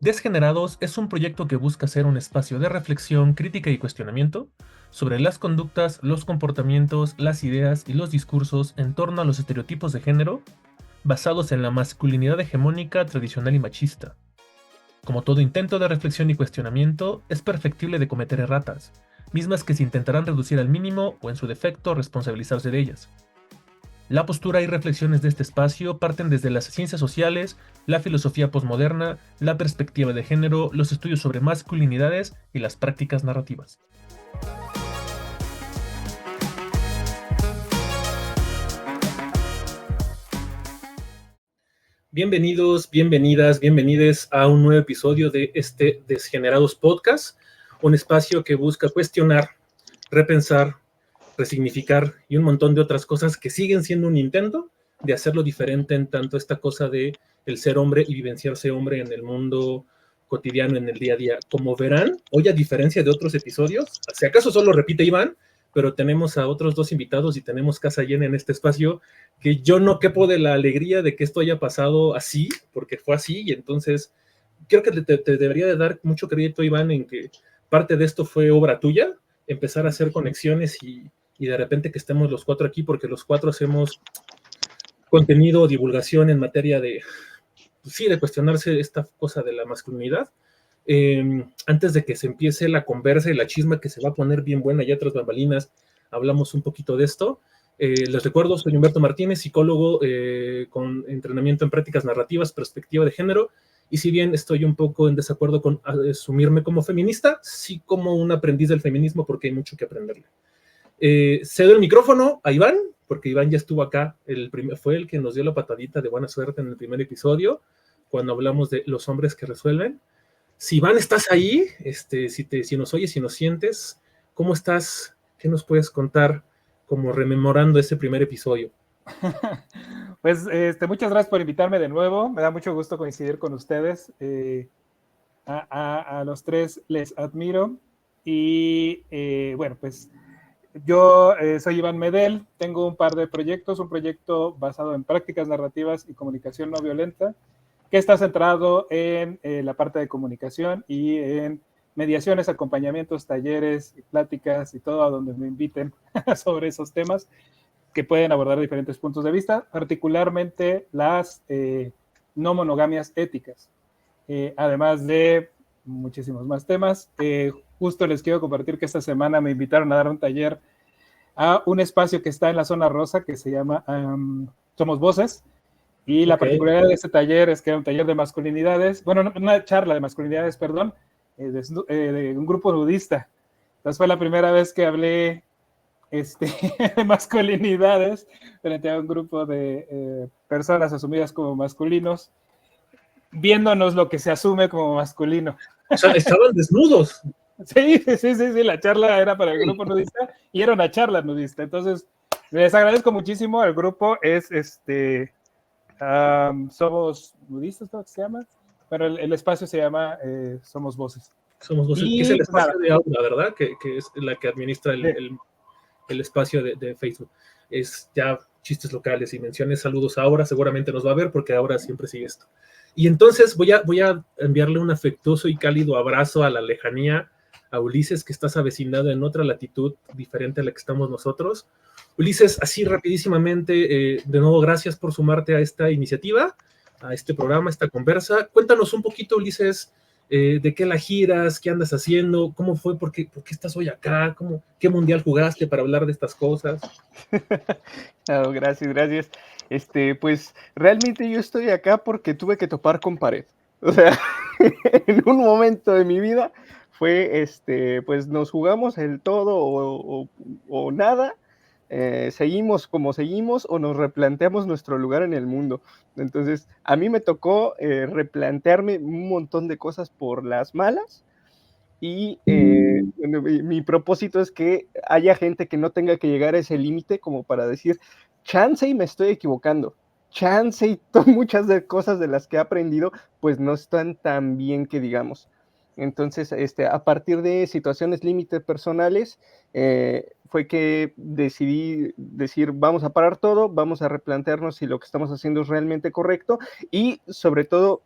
Desgenerados es un proyecto que busca ser un espacio de reflexión, crítica y cuestionamiento sobre las conductas, los comportamientos, las ideas y los discursos en torno a los estereotipos de género basados en la masculinidad hegemónica, tradicional y machista. Como todo intento de reflexión y cuestionamiento, es perfectible de cometer erratas, mismas que se intentarán reducir al mínimo o en su defecto responsabilizarse de ellas. La postura y reflexiones de este espacio parten desde las ciencias sociales, la filosofía posmoderna, la perspectiva de género, los estudios sobre masculinidades y las prácticas narrativas. Bienvenidos, bienvenidas, bienvenides a un nuevo episodio de este Desgenerados Podcast, un espacio que busca cuestionar, repensar, resignificar y un montón de otras cosas que siguen siendo un intento de hacerlo diferente en tanto esta cosa de el ser hombre y vivenciarse hombre en el mundo cotidiano, en el día a día. Como verán, hoy a diferencia de otros episodios, si acaso solo repite Iván, pero tenemos a otros dos invitados y tenemos casa llena en este espacio que yo no quepo de la alegría de que esto haya pasado así, porque fue así, y entonces creo que te debería de dar mucho crédito, Iván, en que parte de esto fue obra tuya, empezar a hacer conexiones y de repente que estemos los cuatro aquí, porque los cuatro hacemos contenido, divulgación en materia de, pues sí, de cuestionarse esta cosa de la masculinidad. Antes de que se empiece la conversa y la chisma que se va a poner bien buena ya tras bambalinas, hablamos un poquito de esto. Les recuerdo, soy Humberto Martínez, psicólogo con entrenamiento en prácticas narrativas, perspectiva de género, y si bien estoy un poco en desacuerdo con asumirme como feminista, sí como un aprendiz del feminismo porque hay mucho que aprenderle. Cedo el micrófono a Iván, porque Iván ya estuvo acá, fue el que nos dio la patadita de buena suerte en el primer episodio, cuando hablamos de los hombres que resuelven. Si Iván estás ahí, si nos oyes, si nos sientes, ¿cómo estás? ¿Qué nos puedes contar como rememorando ese primer episodio? Pues muchas gracias por invitarme de nuevo. Me da mucho gusto coincidir con ustedes. A los tres les admiro. Y bueno, pues yo soy Iván Medel. Tengo un par de proyectos. Un proyecto basado en prácticas narrativas y comunicación no violenta, que está centrado en la parte de comunicación y en mediaciones, acompañamientos, talleres, pláticas y todo a donde me inviten sobre esos temas, que pueden abordar diferentes puntos de vista, particularmente las no monogamias éticas, además de muchísimos más temas. Justo les quiero compartir que esta semana me invitaron a dar un taller a un espacio que está en la zona rosa que se llama Somos Voces, y la Okay. particularidad de este taller es que era un taller de masculinidades, bueno, una charla de masculinidades, perdón, de un grupo nudista. Entonces fue la primera vez que hablé de masculinidades frente a un grupo de personas asumidas como masculinos, viéndonos lo que se asume como masculino. O sea, estaban desnudos. Sí, la charla era para el grupo nudista y era una charla nudista. Entonces, les agradezco muchísimo. El grupo es Somos Nudistas, ¿cómo se llama? Pero el espacio se llama Somos Voces. Somos dos, que es el Y pues espacio nada, de aula, ¿verdad? Que es la que administra el espacio de Facebook. Es ya chistes locales y menciones saludos a Aura, seguramente nos va a ver porque Aura siempre sigue esto. Y entonces voy a enviarle un afectuoso y cálido abrazo a la lejanía a Ulises, que estás avecinado en otra latitud diferente a la que estamos nosotros. Ulises, así rapidísimamente, de nuevo, gracias por sumarte a esta iniciativa, a este programa, a esta conversa. Cuéntanos un poquito, Ulises, de qué la giras, qué andas haciendo, cómo fue, por qué estás hoy acá, qué mundial jugaste para hablar de estas cosas. No, gracias, gracias. Pues realmente yo estoy acá porque tuve que topar con pared. O sea, en un momento de mi vida fue, pues nos jugamos el todo o nada, seguimos como seguimos o nos replanteamos nuestro lugar en el mundo. Entonces, a mí me tocó replantearme un montón de cosas por las malas. Y bueno, mi propósito es que haya gente que no tenga que llegar a ese límite como para decir, chance y me estoy equivocando, chance y muchas de cosas de las que he aprendido, pues no están tan bien que digamos. Entonces, a partir de situaciones límites personales, fue que decidí decir, vamos a parar todo, vamos a replantearnos si lo que estamos haciendo es realmente correcto, y sobre todo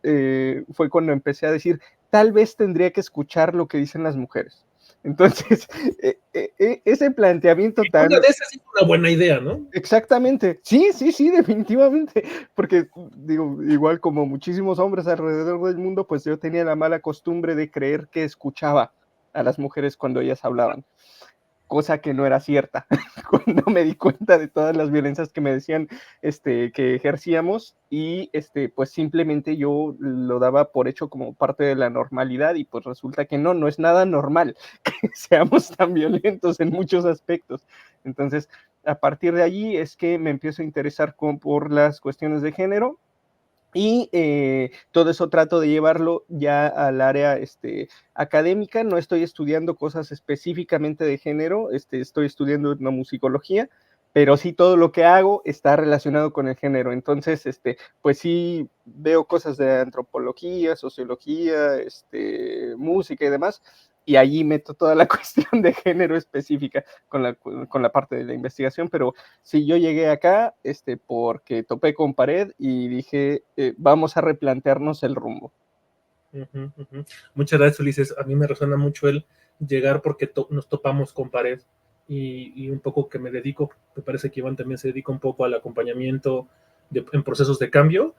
fue cuando empecé a decir, tal vez tendría que escuchar lo que dicen las mujeres. Entonces, ese planteamiento tan... Una de esas es una buena idea, ¿no? Exactamente, sí, definitivamente, porque digo, igual como muchísimos hombres alrededor del mundo, pues yo tenía la mala costumbre de creer que escuchaba a las mujeres cuando ellas hablaban, cosa que no era cierta. Cuando me di cuenta de todas las violencias que me decían que ejercíamos, y pues simplemente yo lo daba por hecho como parte de la normalidad, y pues resulta que no es nada normal que seamos tan violentos en muchos aspectos. Entonces, a partir de allí es que me empiezo a interesar por las cuestiones de género, y todo eso trato de llevarlo ya al área académica. No estoy estudiando cosas específicamente de género, estoy estudiando etnomusicología, pero sí todo lo que hago está relacionado con el género. Entonces, pues sí veo cosas de antropología, sociología, música y demás, y allí meto toda la cuestión de género específica con la parte de la investigación. Pero sí, yo llegué acá porque topé con pared y dije, vamos a replantearnos el rumbo. Muchas gracias, Ulises. A mí me resuena mucho el llegar porque nos topamos con pared, y un poco que me dedico, me parece que Iván también se dedica un poco al acompañamiento en procesos de cambio.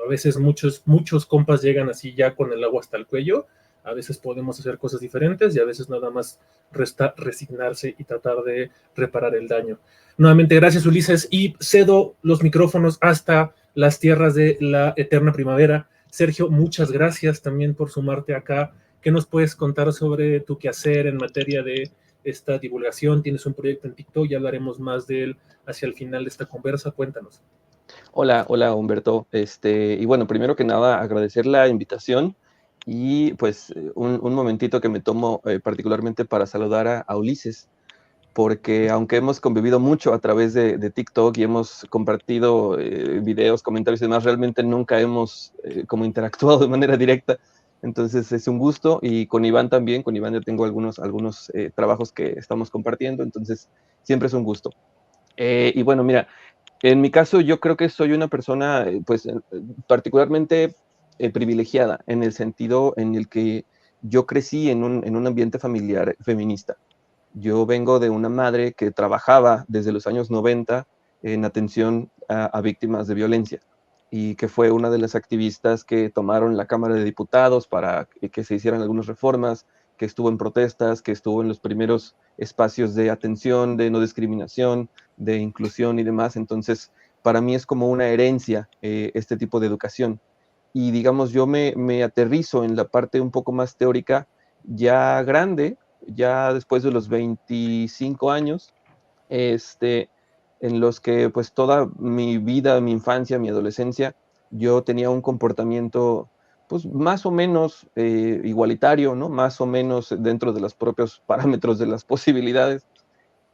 A veces muchos compas llegan así ya con el agua hasta el cuello. A veces podemos hacer cosas diferentes, y a veces nada más resta resignarse y tratar de reparar el daño. Nuevamente, gracias, Ulises, y cedo los micrófonos hasta las tierras de la eterna primavera. Sergio, muchas gracias también por sumarte acá. ¿Qué nos puedes contar sobre tu quehacer en materia de esta divulgación? Tienes un proyecto en TikTok, ya hablaremos más de él hacia el final de esta conversa. Cuéntanos. Hola, Humberto. Y bueno, primero que nada, agradecer la invitación, y pues un momentito que me tomo particularmente para saludar a Ulises, porque aunque hemos convivido mucho a través de TikTok y hemos compartido videos, comentarios y demás, realmente nunca hemos como interactuado de manera directa. Entonces es un gusto, y con Iván también. Con Iván ya tengo algunos trabajos que estamos compartiendo, entonces siempre es un gusto. Y bueno, mira, en mi caso yo creo que soy una persona pues particularmente privilegiada, en el sentido en el que yo crecí en un ambiente familiar feminista. Yo vengo de una madre que trabajaba desde los años 90 en atención a víctimas de violencia, y que fue una de las activistas que tomaron la Cámara de Diputados para que se hicieran algunas reformas, que estuvo en protestas, que estuvo en los primeros espacios de atención, de no discriminación, de inclusión y demás. Entonces, para mí es como una herencia este tipo de educación. Y digamos, yo me aterrizo en la parte un poco más teórica ya grande, ya después de los 25 años, en los que pues toda mi vida, mi infancia, mi adolescencia, yo tenía un comportamiento pues más o menos igualitario, ¿no? Más o menos dentro de los propios parámetros de las posibilidades.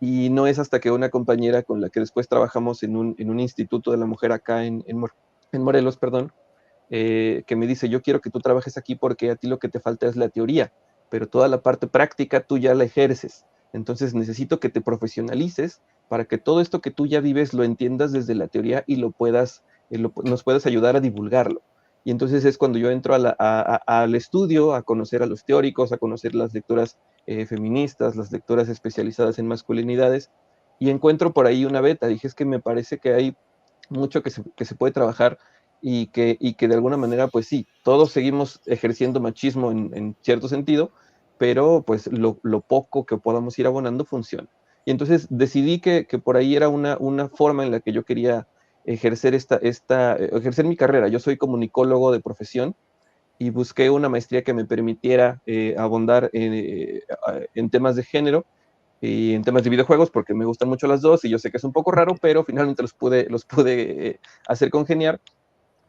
Y no es hasta que una compañera con la que después trabajamos en un instituto de la mujer acá en Morelos, perdón, que me dice, yo quiero que tú trabajes aquí porque a ti lo que te falta es la teoría, pero toda la parte práctica tú ya la ejerces. Entonces necesito que te profesionalices para que todo esto que tú ya vives lo entiendas desde la teoría y nos puedas ayudar a divulgarlo. Y entonces es cuando yo entro al estudio, a conocer a los teóricos, a conocer las lecturas feministas, las lecturas especializadas en masculinidades, y encuentro por ahí una beta. Dije, es que me parece que hay mucho que se puede trabajar, y que de alguna manera, pues sí, todos seguimos ejerciendo machismo en cierto sentido, pero pues lo poco que podamos ir abonando funciona. Y entonces decidí que por ahí era una forma en la que yo quería ejercer ejercer mi carrera. Yo soy comunicólogo de profesión, y busqué una maestría que me permitiera abondar en temas de género y en temas de videojuegos, porque me gustan mucho las dos, y yo sé que es un poco raro, pero finalmente los pude hacer congeniar.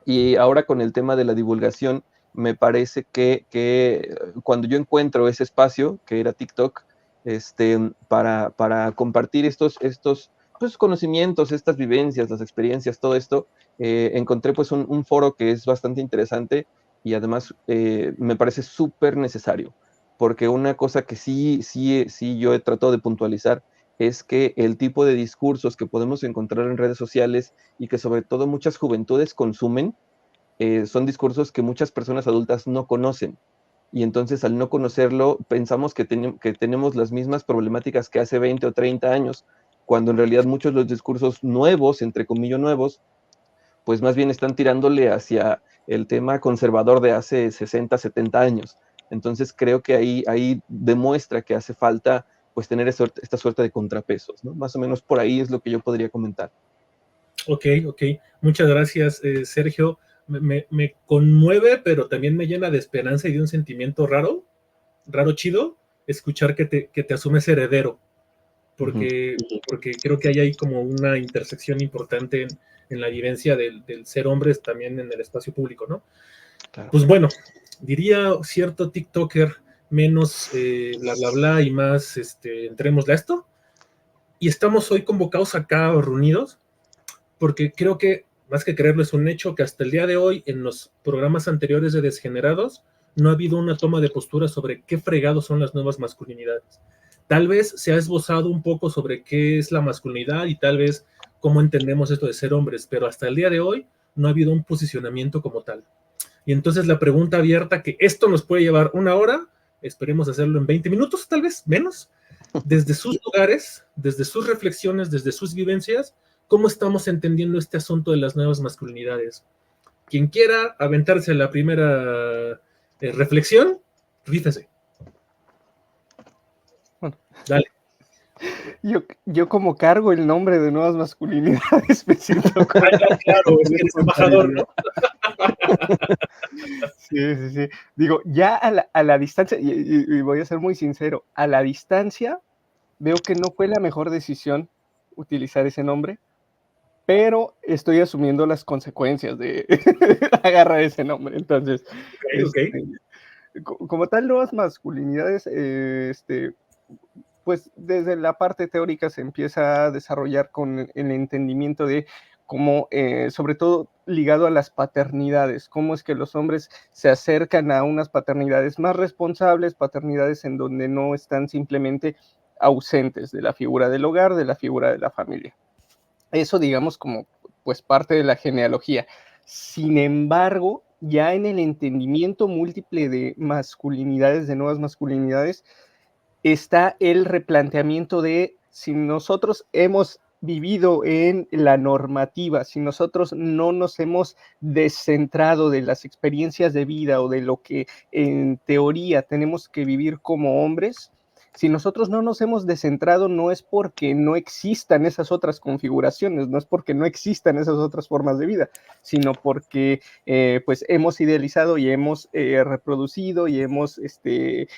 Y ahora con el tema de la divulgación, me parece que cuando yo encuentro ese espacio, que era TikTok, para compartir estos pues, conocimientos, estas vivencias, las experiencias, todo esto, encontré pues un foro que es bastante interesante, y además me parece súper necesario, porque una cosa que sí yo he tratado de puntualizar es que el tipo de discursos que podemos encontrar en redes sociales y que sobre todo muchas juventudes consumen, son discursos que muchas personas adultas no conocen. Y entonces al no conocerlo, pensamos que tenemos las mismas problemáticas que hace 20 o 30 años, cuando en realidad muchos de los discursos nuevos, entre comillas nuevos, pues más bien están tirándole hacia el tema conservador de hace 60, 70 años. Entonces creo que ahí demuestra que hace falta pues tener esta suerte de contrapesos, ¿no? Más o menos por ahí es lo que yo podría comentar. Ok. Muchas gracias, Sergio. Me conmueve, pero también me llena de esperanza y de un sentimiento raro chido, escuchar que te asumes heredero, porque creo que hay como una intersección importante en la vivencia del ser hombres también en el espacio público, ¿no? Claro. Pues bueno, diría cierto TikToker, menos bla, bla, bla y más, entrémosle a esto. Y estamos hoy convocados acá, reunidos, porque creo que, más que creerlo, es un hecho que hasta el día de hoy, en los programas anteriores de Desgenerados, no ha habido una toma de postura sobre qué fregados son las nuevas masculinidades. Tal vez se ha esbozado un poco sobre qué es la masculinidad y tal vez cómo entendemos esto de ser hombres, pero hasta el día de hoy no ha habido un posicionamiento como tal. Y entonces la pregunta abierta, que esto nos puede llevar una hora, esperemos hacerlo en 20 minutos, tal vez menos, desde sus lugares, desde sus reflexiones, desde sus vivencias, ¿cómo estamos entendiendo este asunto de las nuevas masculinidades? Quien quiera aventarse la primera reflexión, rífese. Bueno, dale. Yo como cargo el nombre de nuevas masculinidades, me siento como... Claro, es que eres embajador, ¿no? Sí. Digo, ya a la distancia, y voy a ser muy sincero, a la distancia veo que no fue la mejor decisión utilizar ese nombre, pero estoy asumiendo las consecuencias de agarrar ese nombre. Entonces, okay. Como tal, nuevas masculinidades, pues desde la parte teórica se empieza a desarrollar con el entendimiento de cómo, sobre todo ligado a las paternidades, cómo es que los hombres se acercan a unas paternidades más responsables, paternidades en donde no están simplemente ausentes de la figura del hogar, de la figura de la familia. Eso, digamos, como pues parte de la genealogía. Sin embargo, ya en el entendimiento múltiple de masculinidades, de nuevas masculinidades, está el replanteamiento de si nosotros hemos vivido en la normativa, si nosotros no nos hemos descentrado de las experiencias de vida o de lo que en teoría tenemos que vivir como hombres, si nosotros no nos hemos descentrado, no es porque no existan esas otras configuraciones, no es porque no existan esas otras formas de vida, sino porque pues hemos idealizado y hemos reproducido y hemos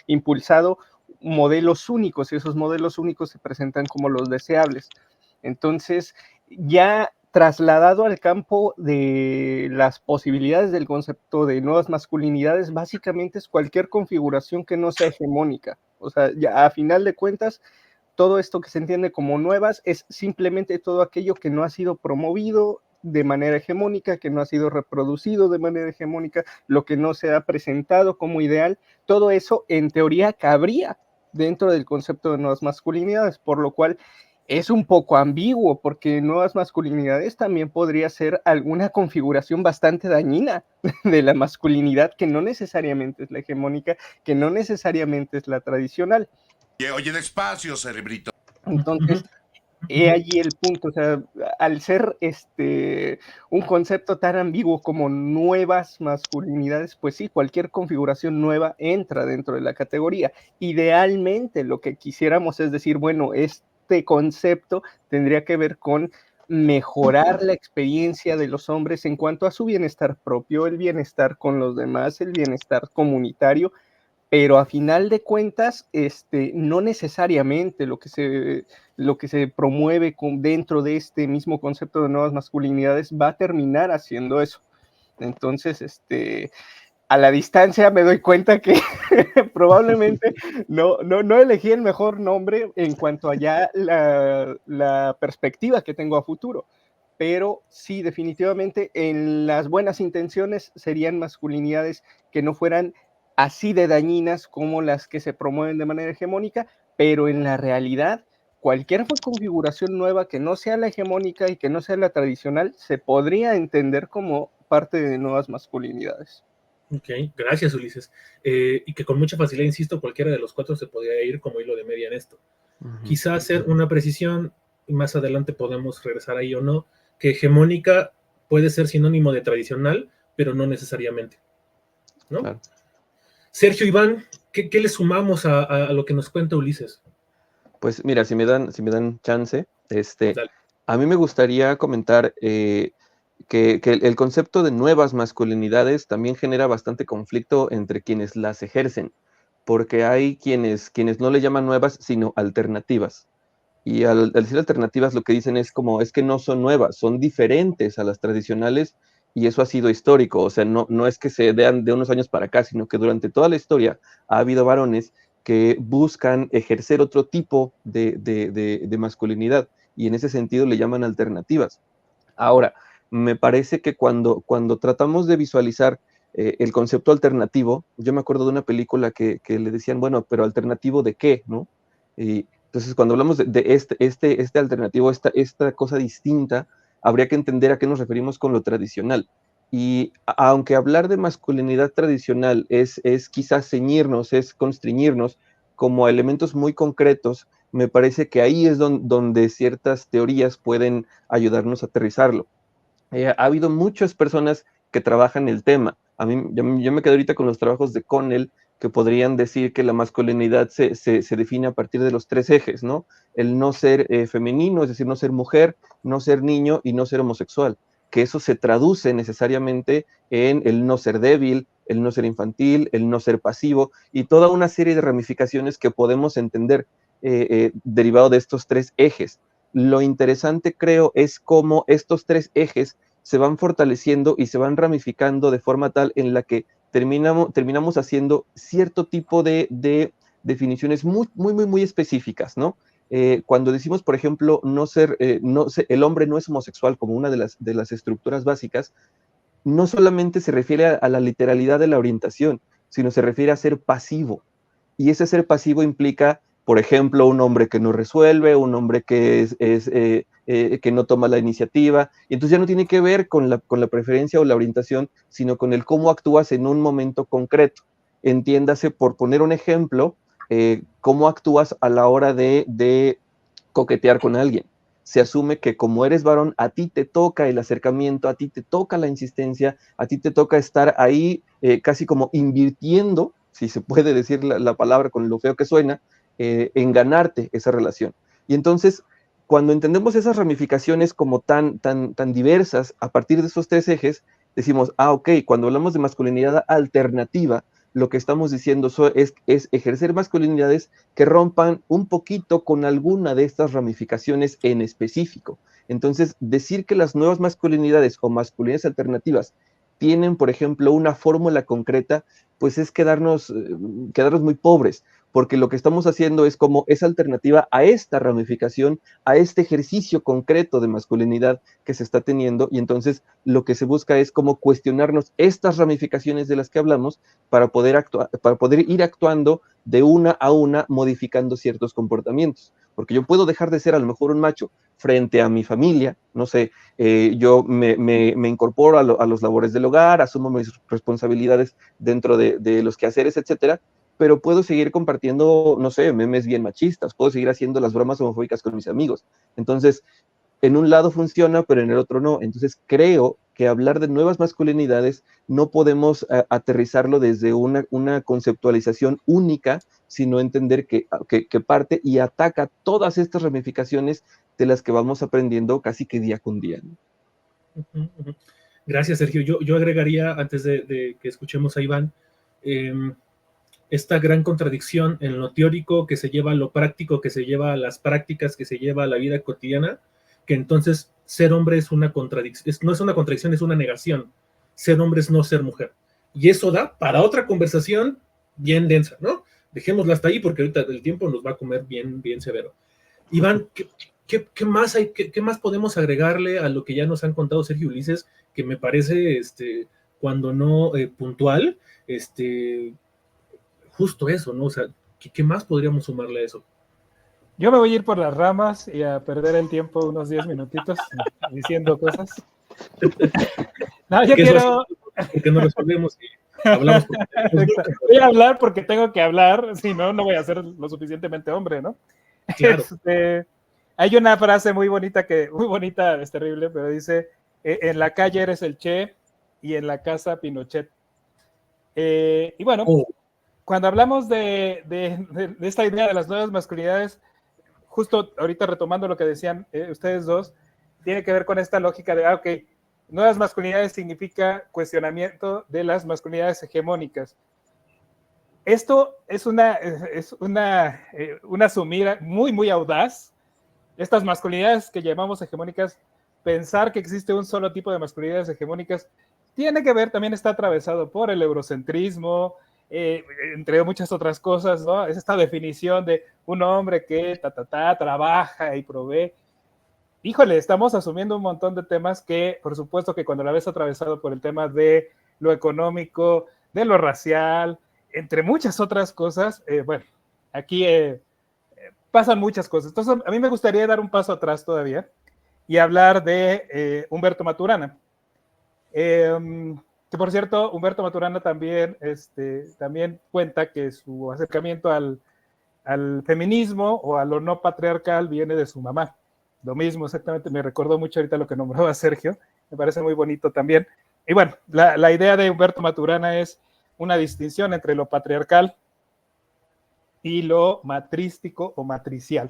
impulsado modelos únicos, y esos modelos únicos se presentan como los deseables. Entonces, ya trasladado al campo de las posibilidades del concepto de nuevas masculinidades, básicamente es cualquier configuración que no sea hegemónica. O sea, ya a final de cuentas, todo esto que se entiende como nuevas es simplemente todo aquello que no ha sido promovido de manera hegemónica, que no ha sido reproducido de manera hegemónica, lo que no se ha presentado como ideal, todo eso en teoría cabría dentro del concepto de nuevas masculinidades, por lo cual es un poco ambiguo, porque nuevas masculinidades también podría ser alguna configuración bastante dañina de la masculinidad, que no necesariamente es la hegemónica, que no necesariamente es la tradicional. Oye, despacio, cerebrito. Entonces, he allí el punto, o sea, al ser un concepto tan ambiguo como nuevas masculinidades, pues sí, cualquier configuración nueva entra dentro de la categoría. Idealmente lo que quisiéramos es decir, bueno, este concepto tendría que ver con mejorar la experiencia de los hombres en cuanto a su bienestar propio, el bienestar con los demás, el bienestar comunitario, pero a final de cuentas, no necesariamente lo que se promueve dentro de este mismo concepto de nuevas masculinidades va a terminar haciendo eso. Entonces, a la distancia me doy cuenta que probablemente no elegí el mejor nombre en cuanto a ya la perspectiva que tengo a futuro. pero sí, definitivamente en las buenas intenciones serían masculinidades que no fueran así de dañinas como las que se promueven de manera hegemónica, pero en la realidad, cualquier configuración nueva que no sea la hegemónica y que no sea la tradicional, se podría entender como parte de nuevas masculinidades. Ok, gracias Ulises. Y que con mucha facilidad, insisto, cualquiera de los cuatro se podría ir como hilo de media en esto. Quizá hacer una precisión, y más adelante podemos regresar ahí o no, que hegemónica puede ser sinónimo de tradicional, pero no necesariamente, ¿no? Claro. Sergio, Iván, ¿qué le sumamos a lo que nos cuenta Ulises? Pues mira, si me dan chance, Dale. a mí me gustaría comentar que el concepto de nuevas masculinidades también genera bastante conflicto entre quienes las ejercen, porque hay quienes no le llaman nuevas, sino alternativas. Y al decir alternativas, lo que dicen es como, es que no son nuevas, son diferentes a las tradicionales, y eso ha sido histórico. O sea, no es que se vean de unos años para acá, sino que durante toda la historia ha habido varones que buscan ejercer otro tipo de masculinidad, y en ese sentido le llaman alternativas. Ahora, me parece que cuando tratamos de visualizar el concepto alternativo, yo me acuerdo de una película que le decían, bueno, pero ¿alternativo de qué? ¿No? Y entonces, cuando hablamos de este alternativo, esta cosa distinta, habría que entender a qué nos referimos con lo tradicional. Y aunque hablar de masculinidad tradicional es quizás ceñirnos, es constriñirnos como a elementos muy concretos, me parece que ahí es donde ciertas teorías pueden ayudarnos a aterrizarlo. Ha habido muchas personas que trabajan el tema. Yo me quedo ahorita con los trabajos de Connell, que podrían decir que la masculinidad se define a partir de los tres ejes, ¿no? El no ser femenino, es decir, no ser mujer, no ser niño y no ser homosexual. Que eso se traduce necesariamente en el no ser débil, el no ser infantil, el no ser pasivo y toda una serie de ramificaciones que podemos entender derivado de estos tres ejes. Lo interesante, creo, es cómo estos tres ejes se van fortaleciendo y se van ramificando de forma tal en la que terminamos haciendo cierto tipo de definiciones muy específicas, ¿no? Cuando decimos, por ejemplo, el hombre no es homosexual como una de las estructuras básicas, no solamente se refiere a la literalidad de la orientación, sino se refiere a ser pasivo. Y ese ser pasivo implica, por ejemplo, un hombre que no resuelve, un hombre que que no toma la iniciativa, y entonces ya no tiene que ver con la preferencia o la orientación, sino con el cómo actúas en un momento concreto. Entiéndase, por poner un ejemplo, cómo actúas a la hora de coquetear con alguien. Se asume que como eres varón, a ti te toca el acercamiento, a ti te toca la insistencia, a ti te toca estar ahí casi como invirtiendo, si se puede decir la palabra con lo feo que suena, en ganarte esa relación. Y entonces, cuando entendemos esas ramificaciones como tan diversas, a partir de esos tres ejes, decimos, ok, cuando hablamos de masculinidad alternativa, lo que estamos diciendo es ejercer masculinidades que rompan un poquito con alguna de estas ramificaciones en específico. Entonces, decir que las nuevas masculinidades o masculinidades alternativas tienen, por ejemplo, una fórmula concreta, pues es quedarnos muy pobres, porque lo que estamos haciendo es como esa alternativa a esta ramificación, a este ejercicio concreto de masculinidad que se está teniendo, y entonces lo que se busca es como cuestionarnos estas ramificaciones de las que hablamos para poder ir actuando de una a una, modificando ciertos comportamientos. Porque yo puedo dejar de ser a lo mejor un macho frente a mi familia, no sé, yo me incorporo a los labores del hogar, asumo mis responsabilidades dentro de los quehaceres, etcétera, pero puedo seguir compartiendo, no sé, memes bien machistas, puedo seguir haciendo las bromas homofóbicas con mis amigos. Entonces, en un lado funciona, pero en el otro no. Entonces, creo que hablar de nuevas masculinidades no podemos aterrizarlo desde una conceptualización única, sino entender que parte y ataca todas estas ramificaciones de las que vamos aprendiendo casi que día con día, ¿no? Gracias, Sergio. Yo agregaría, antes de que escuchemos a Iván, esta gran contradicción en lo teórico que se lleva a lo práctico, que se lleva a las prácticas, que se lleva a la vida cotidiana, que entonces ser hombre es una contradicción, no es una contradicción, es una negación. Ser hombre es no ser mujer. Y eso da para otra conversación bien densa, ¿no? Dejémosla hasta ahí porque ahorita el tiempo nos va a comer bien severo. Iván, ¿qué más hay, qué más podemos agregarle a lo que ya nos han contado Sergio y Ulises, que me parece, cuando no puntual, justo eso, ¿no? O sea, ¿qué más podríamos sumarle a eso? Yo me voy a ir por las ramas y a perder el tiempo unos 10 minutitos diciendo cosas. No, yo quiero... Porque no resolvemos y hablamos porque voy a hablar porque tengo que hablar, si no, no voy a ser lo suficientemente hombre, ¿no? Claro. Hay una frase muy bonita, es terrible, pero dice, en la calle eres el Che y en la casa Pinochet. Y bueno, cuando hablamos de esta idea de las nuevas masculinidades, justo ahorita retomando lo que decían ustedes dos, tiene que ver con esta lógica de, ok, nuevas masculinidades significa cuestionamiento de las masculinidades hegemónicas. Esto es una asumida muy, muy audaz. Estas masculinidades que llamamos hegemónicas, pensar que existe un solo tipo de masculinidades hegemónicas, tiene que ver, también está atravesado por el eurocentrismo, entre muchas otras cosas, ¿no? Es esta definición de un hombre que trabaja y provee. Híjole, estamos asumiendo un montón de temas que, por supuesto, que cuando la ves atravesado por el tema de lo económico, de lo racial, entre muchas otras cosas, bueno, aquí pasan muchas cosas. Entonces, a mí me gustaría dar un paso atrás todavía y hablar de Humberto Maturana. Que por cierto, Humberto Maturana también cuenta que su acercamiento al feminismo o a lo no patriarcal viene de su mamá. Lo mismo, exactamente, me recordó mucho ahorita lo que nombraba Sergio, me parece muy bonito también. Y bueno, la idea de Humberto Maturana es una distinción entre lo patriarcal y lo matrístico o matricial.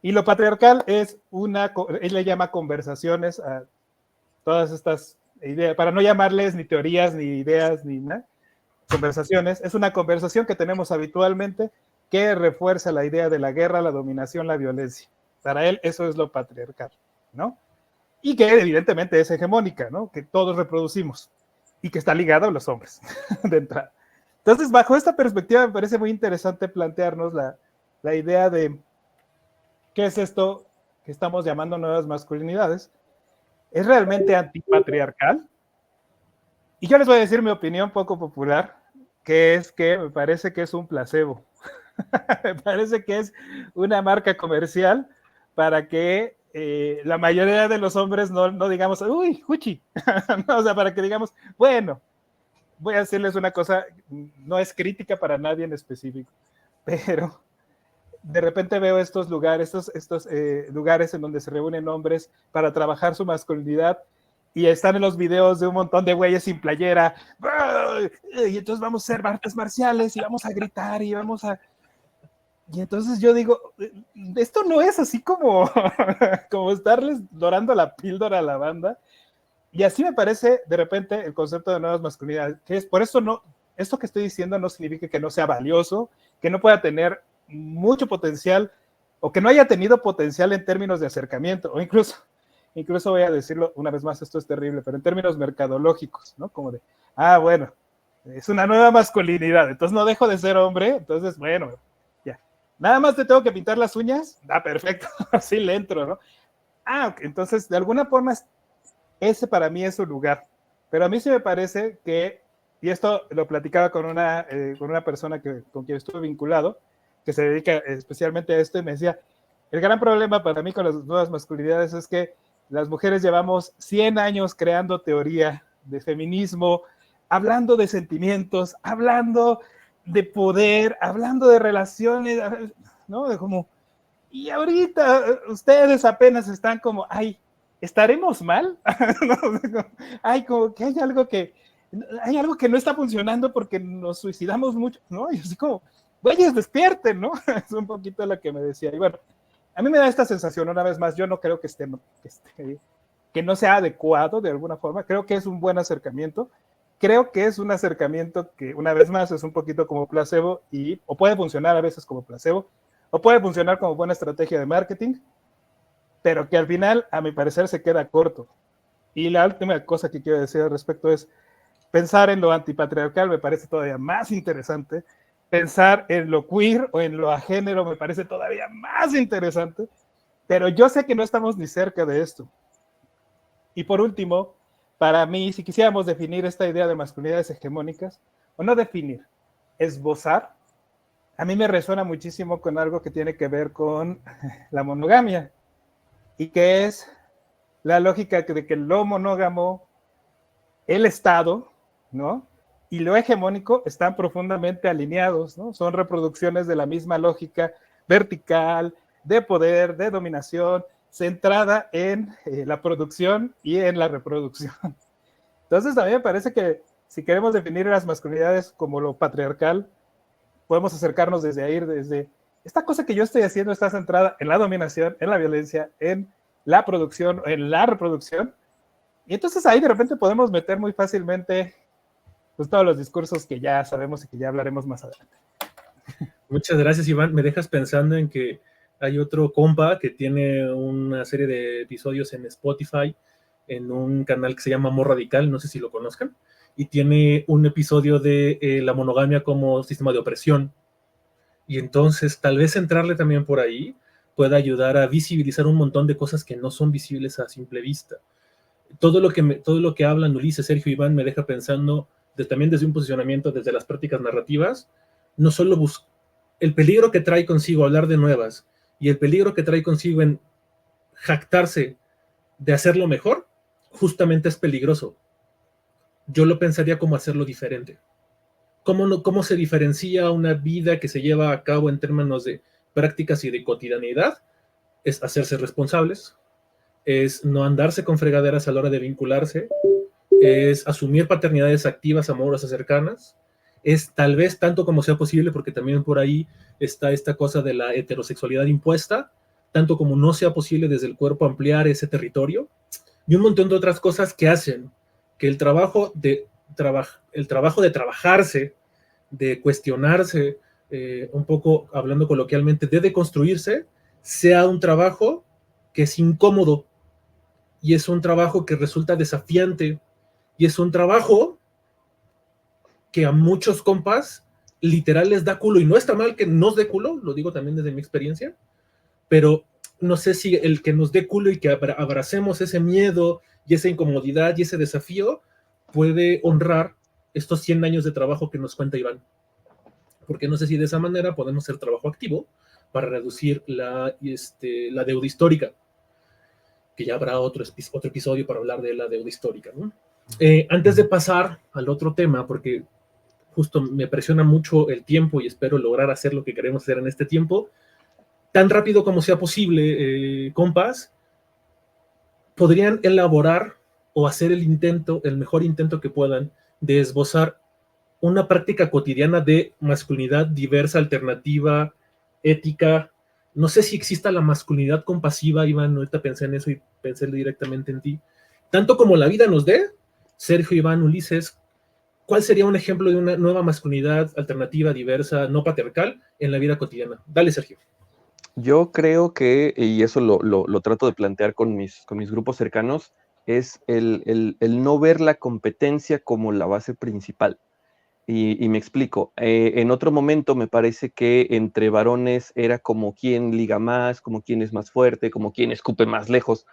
Y lo patriarcal es él le llama conversaciones a todas estas ideas, para no llamarles ni teorías, ni ideas, ni nada, conversaciones. Es una conversación que tenemos habitualmente que refuerza la idea de la guerra, la dominación, la violencia. Para él eso es lo patriarcal, ¿no? Y que evidentemente es hegemónica, ¿no? Que todos reproducimos y que está ligado a los hombres de entrada. Entonces, bajo esta perspectiva me parece muy interesante plantearnos la idea de qué es esto que estamos llamando nuevas masculinidades. ¿Es realmente antipatriarcal? Y yo les voy a decir mi opinión poco popular, que es que me parece que es un placebo. Me parece que es una marca comercial para que la mayoría de los hombres no digamos, uy, huchi, no, o sea, para que digamos, bueno, voy a decirles una cosa, no es crítica para nadie en específico, pero de repente veo estos lugares, estos lugares en donde se reúnen hombres para trabajar su masculinidad y están en los videos de un montón de güeyes sin playera, y entonces vamos a hacer artes marciales y vamos a gritar y vamos a... Y entonces yo digo, esto no es así como, como estarles dorando la píldora a la banda. Y así me parece de repente el concepto de nuevas masculinidades, que es por eso no, esto que estoy diciendo no significa que no sea valioso, que no pueda tener mucho potencial o que no haya tenido potencial en términos de acercamiento, o incluso voy a decirlo una vez más, esto es terrible, pero en términos mercadológicos, ¿no? Como de, bueno, es una nueva masculinidad, entonces no dejo de ser hombre, entonces bueno, ya. Nada más te tengo que pintar las uñas, perfecto, así le entro, ¿no? Okay. Entonces de alguna forma ese para mí es su lugar, pero a mí sí me parece que, y esto lo platicaba con una persona con quien estuve vinculado, que se dedica especialmente a esto, y me decía, el gran problema para mí con las nuevas masculinidades es que las mujeres llevamos 100 años creando teoría de feminismo, hablando de sentimientos, hablando de poder, hablando de relaciones, ¿no? De como, y ahorita ustedes apenas están como, ¿estaremos mal? Como que hay algo que no está funcionando porque nos suicidamos mucho, ¿no? Y así como, güeyes, despierten, ¿no? Es un poquito lo que me decía. Y bueno, a mí me da esta sensación, una vez más, yo no creo que no sea adecuado de alguna forma, creo que es un buen acercamiento, creo que es un acercamiento que, una vez más, es un poquito como placebo, o puede funcionar a veces como placebo, o puede funcionar como buena estrategia de marketing, pero que al final, a mi parecer, se queda corto. Y la última cosa que quiero decir al respecto es, pensar en lo antipatriarcal me parece todavía más interesante, pensar en lo queer o en lo agénero me parece todavía más interesante, Pero yo sé que no estamos ni cerca de esto. Y por último, para mí, si quisiéramos definir esta idea de masculinidades hegemónicas, o no definir, esbozar, a mí me resuena muchísimo con algo que tiene que ver con la monogamia, y que es la lógica de que lo monógamo, el Estado, ¿no?, y lo hegemónico están profundamente alineados, ¿no? Son reproducciones de la misma lógica vertical, de poder, de dominación, centrada en la producción y en la reproducción. Entonces, a mí me parece que si queremos definir las masculinidades como lo patriarcal, podemos acercarnos desde ahí, desde esta cosa que yo estoy haciendo está centrada en la dominación, en la violencia, en la producción, en la reproducción. Y entonces ahí de repente podemos meter muy fácilmente pues todos los discursos que ya sabemos y que ya hablaremos más adelante. Muchas gracias, Iván. Me dejas pensando en que hay otro compa que tiene una serie de episodios en Spotify, en un canal que se llama Amor Radical, no sé si lo conozcan, y tiene un episodio de la monogamia como sistema de opresión. Y entonces tal vez entrarle también por ahí pueda ayudar a visibilizar un montón de cosas que no son visibles a simple vista. Todo lo que hablan Ulises, Sergio y Iván me deja pensando también desde un posicionamiento, desde las prácticas narrativas, no solo el peligro que trae consigo hablar de nuevas y el peligro que trae consigo en jactarse de hacerlo mejor, justamente es peligroso. Yo lo pensaría como hacerlo diferente. ¿Cómo se diferencia una vida que se lleva a cabo en términos de prácticas y de cotidianidad? Es hacerse responsables, es no andarse con fregaderas a la hora de vincularse, es asumir paternidades activas, amorosas, cercanas, es tal vez tanto como sea posible, porque también por ahí está esta cosa de la heterosexualidad impuesta, tanto como no sea posible desde el cuerpo ampliar ese territorio, y un montón de otras cosas que hacen que el trabajo de trabajarse, de cuestionarse, un poco hablando coloquialmente, de deconstruirse, sea un trabajo que es incómodo, y es un trabajo que resulta desafiante, y es un trabajo que a muchos compas literal les da culo, y no está mal que nos dé culo, lo digo también desde mi experiencia, pero no sé si el que nos dé culo y que abracemos ese miedo y esa incomodidad y ese desafío puede honrar estos 100 años de trabajo que nos cuenta Iván. Porque no sé si de esa manera podemos hacer trabajo activo para reducir la deuda histórica, que ya habrá otro episodio para hablar de la deuda histórica, ¿no? Antes de pasar al otro tema, porque justo me presiona mucho el tiempo y espero lograr hacer lo que queremos hacer en este tiempo, tan rápido como sea posible, compas, podrían elaborar o hacer el mejor intento que puedan de esbozar una práctica cotidiana de masculinidad diversa, alternativa, ética. No sé si exista la masculinidad compasiva, Iván, ahorita pensé en eso y pensé directamente en ti. Tanto como la vida nos dé, Sergio, Iván, Ulises, ¿cuál sería un ejemplo de una nueva masculinidad alternativa, diversa, no patriarcal en la vida cotidiana? Dale, Sergio. Yo creo que, y eso lo trato de plantear con mis grupos cercanos, es el no ver la competencia como la base principal. Y me explico. En otro momento me parece que entre varones era como quién liga más, como quién es más fuerte, como quién escupe más lejos.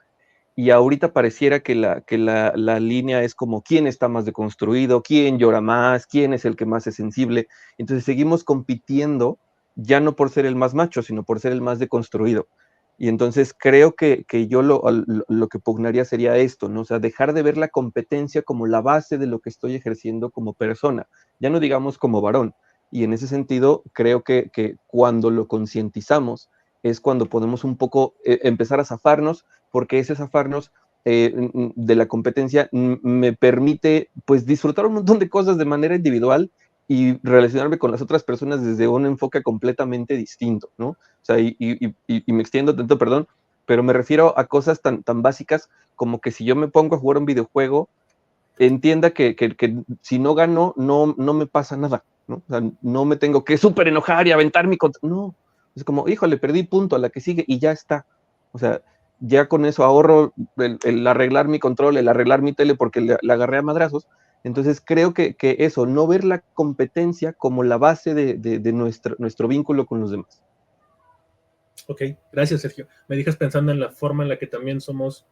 Y ahorita pareciera que la línea es como quién está más deconstruido, quién llora más, quién es el que más es sensible. Entonces seguimos compitiendo, ya no por ser el más macho, sino por ser el más deconstruido. Y entonces creo que yo lo que pugnaría sería esto, ¿no? O sea, dejar de ver la competencia como la base de lo que estoy ejerciendo como persona, ya no digamos como varón. Y en ese sentido, creo que cuando lo concientizamos es cuando podemos un poco empezar a zafarnos, porque ese zafarnos de la competencia me permite pues disfrutar un montón de cosas de manera individual y relacionarme con las otras personas desde un enfoque completamente distinto, ¿no? O sea, y me extiendo tanto, perdón, pero me refiero a cosas tan básicas como que si yo me pongo a jugar un videojuego, entienda que si no gano, no me pasa nada, ¿no? O sea, no me tengo que súper enojar y aventar mi contra. No, es como, híjole, perdí punto a la que sigue y ya está. O sea, ya con eso ahorro el arreglar mi control, el arreglar mi tele porque la agarré a madrazos. Entonces creo que eso, no ver la competencia como la base de nuestro vínculo con los demás. Ok, gracias, Sergio. Me dejas pensando en la forma en la que también somos,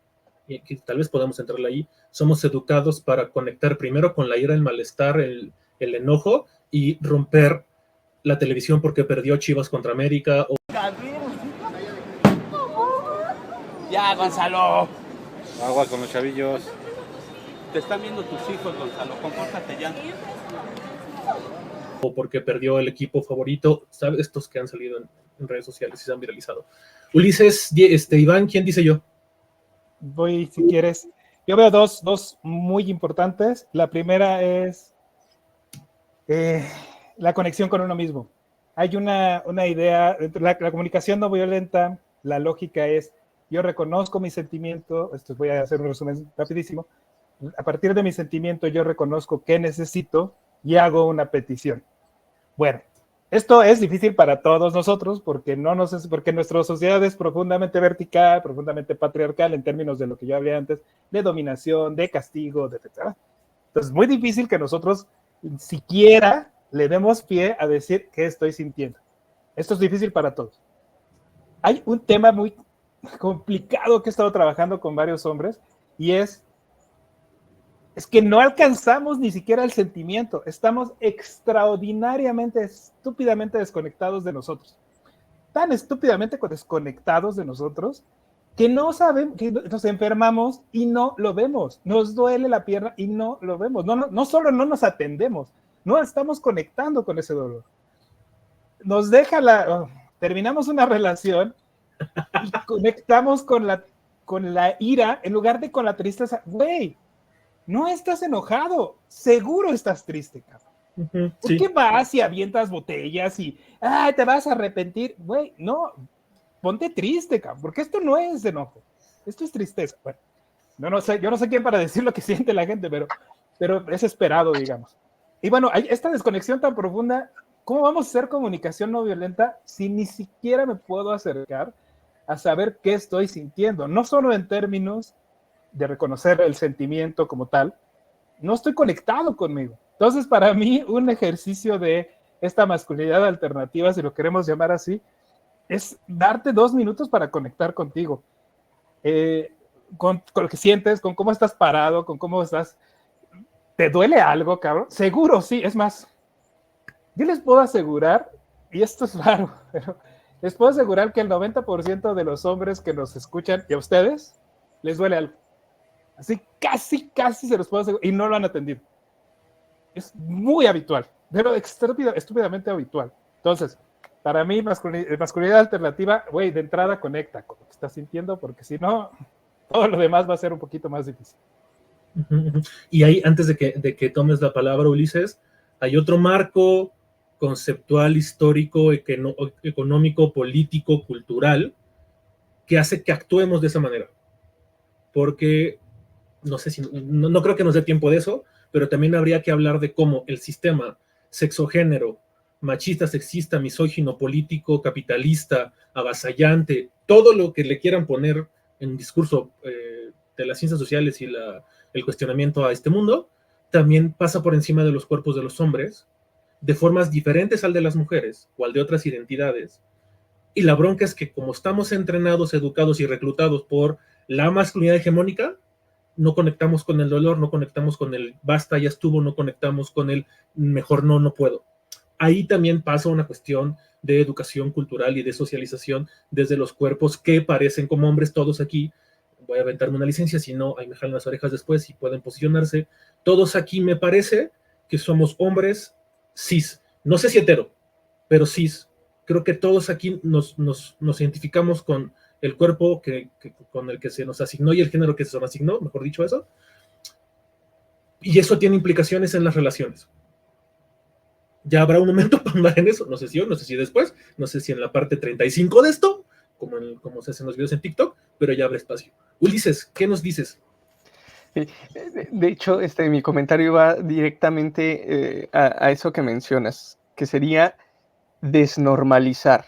y que tal vez podamos entrarle ahí, somos educados para conectar primero con la ira, el malestar, el enojo y romper la televisión porque perdió Chivas contra América. Ya, Gonzalo. Agua con los chavillos. Te están viendo tus hijos, Gonzalo. Compórtate ya. O porque perdió el equipo favorito, ¿sabes? Estos que han salido en redes sociales y se han viralizado. Ulises, Iván, ¿quién dice yo? Voy, si quieres. Yo veo dos muy importantes. La primera es la conexión con uno mismo. Hay una idea, la comunicación no violenta, la lógica es, yo reconozco mi sentimiento, esto voy a hacer un resumen rapidísimo, a partir de mi sentimiento yo reconozco qué necesito y hago una petición. Bueno, esto es difícil para todos nosotros porque nuestra sociedad es profundamente vertical, profundamente patriarcal en términos de lo que yo hablé antes, de dominación, de castigo, etc. Entonces es muy difícil que nosotros siquiera le demos pie a decir qué estoy sintiendo. Esto es difícil para todos. Hay un tema muy complicado que he estado trabajando con varios hombres y es que no alcanzamos ni siquiera el sentimiento. Estamos extraordinariamente, estúpidamente desconectados de nosotros. Tan estúpidamente desconectados de nosotros que no saben, que nos enfermamos y no lo vemos. Nos duele la pierna y no lo vemos. No solo no nos atendemos, no estamos conectando con ese dolor. Nos deja terminamos una relación y conectamos con la ira en lugar de con la tristeza. Güey, no estás enojado, seguro estás triste, cabrón. ¿Por qué vas y avientas botellas y te vas a arrepentir? Güey, no, ponte triste, cabrón, porque esto no es enojo, esto es tristeza. Bueno, yo no sé quién para decir lo que siente la gente, pero es esperado, digamos. Y bueno, hay esta desconexión tan profunda. ¿Cómo vamos a hacer comunicación no violenta si ni siquiera me puedo acercar a saber qué estoy sintiendo? No solo en términos de reconocer el sentimiento como tal, no estoy conectado conmigo. Entonces, para mí, un ejercicio de esta masculinidad alternativa, si lo queremos llamar así, es darte 2 minutos para conectar contigo, con lo que sientes, con cómo estás parado, con cómo estás. ¿Te duele algo, cabrón? Seguro, sí. Es más, yo les puedo asegurar, y esto es raro, pero les puedo asegurar que el 90% de los hombres que nos escuchan, y a ustedes, les duele algo. Así casi se los puedo asegurar, y no lo han atendido. Es muy habitual, pero estúpidamente habitual. Entonces, para mí, masculinidad alternativa, güey, de entrada conecta con lo que estás sintiendo, porque si no, todo lo demás va a ser un poquito más difícil. Y ahí, antes de que tomes la palabra, Ulises, hay otro marco conceptual, histórico, económico, político, cultural, que hace que actuemos de esa manera. Porque no sé si, no creo que nos dé tiempo de eso, pero también habría que hablar de cómo el sistema sexogénero, machista, sexista, misógino, político, capitalista, avasallante, todo lo que le quieran poner en un discurso de las ciencias sociales y el cuestionamiento a este mundo, también pasa por encima de los cuerpos de los hombres, de formas diferentes al de las mujeres o al de otras identidades. Y la bronca es que como estamos entrenados, educados y reclutados por la masculinidad hegemónica, no conectamos con el dolor, no conectamos con el basta, ya estuvo, no conectamos con el mejor no puedo. Ahí también pasa una cuestión de educación cultural y de socialización desde los cuerpos que parecen como hombres todos aquí. Voy a aventarme una licencia, si no, ahí me jalan las orejas después y pueden posicionarse. Todos aquí me parece que somos hombres cis. No sé si hetero, pero cis. Creo que todos aquí nos identificamos con el cuerpo con el que se nos asignó y el género que se nos asignó, mejor dicho eso. Y eso tiene implicaciones en las relaciones. Ya habrá un momento para andar en eso, no sé si hoy, no sé si después, no sé si en la parte 35 de esto, como se hacen los videos en TikTok, pero ya habrá espacio. Ulises, ¿qué nos dices? De hecho, mi comentario va directamente a eso que mencionas, que sería desnormalizar,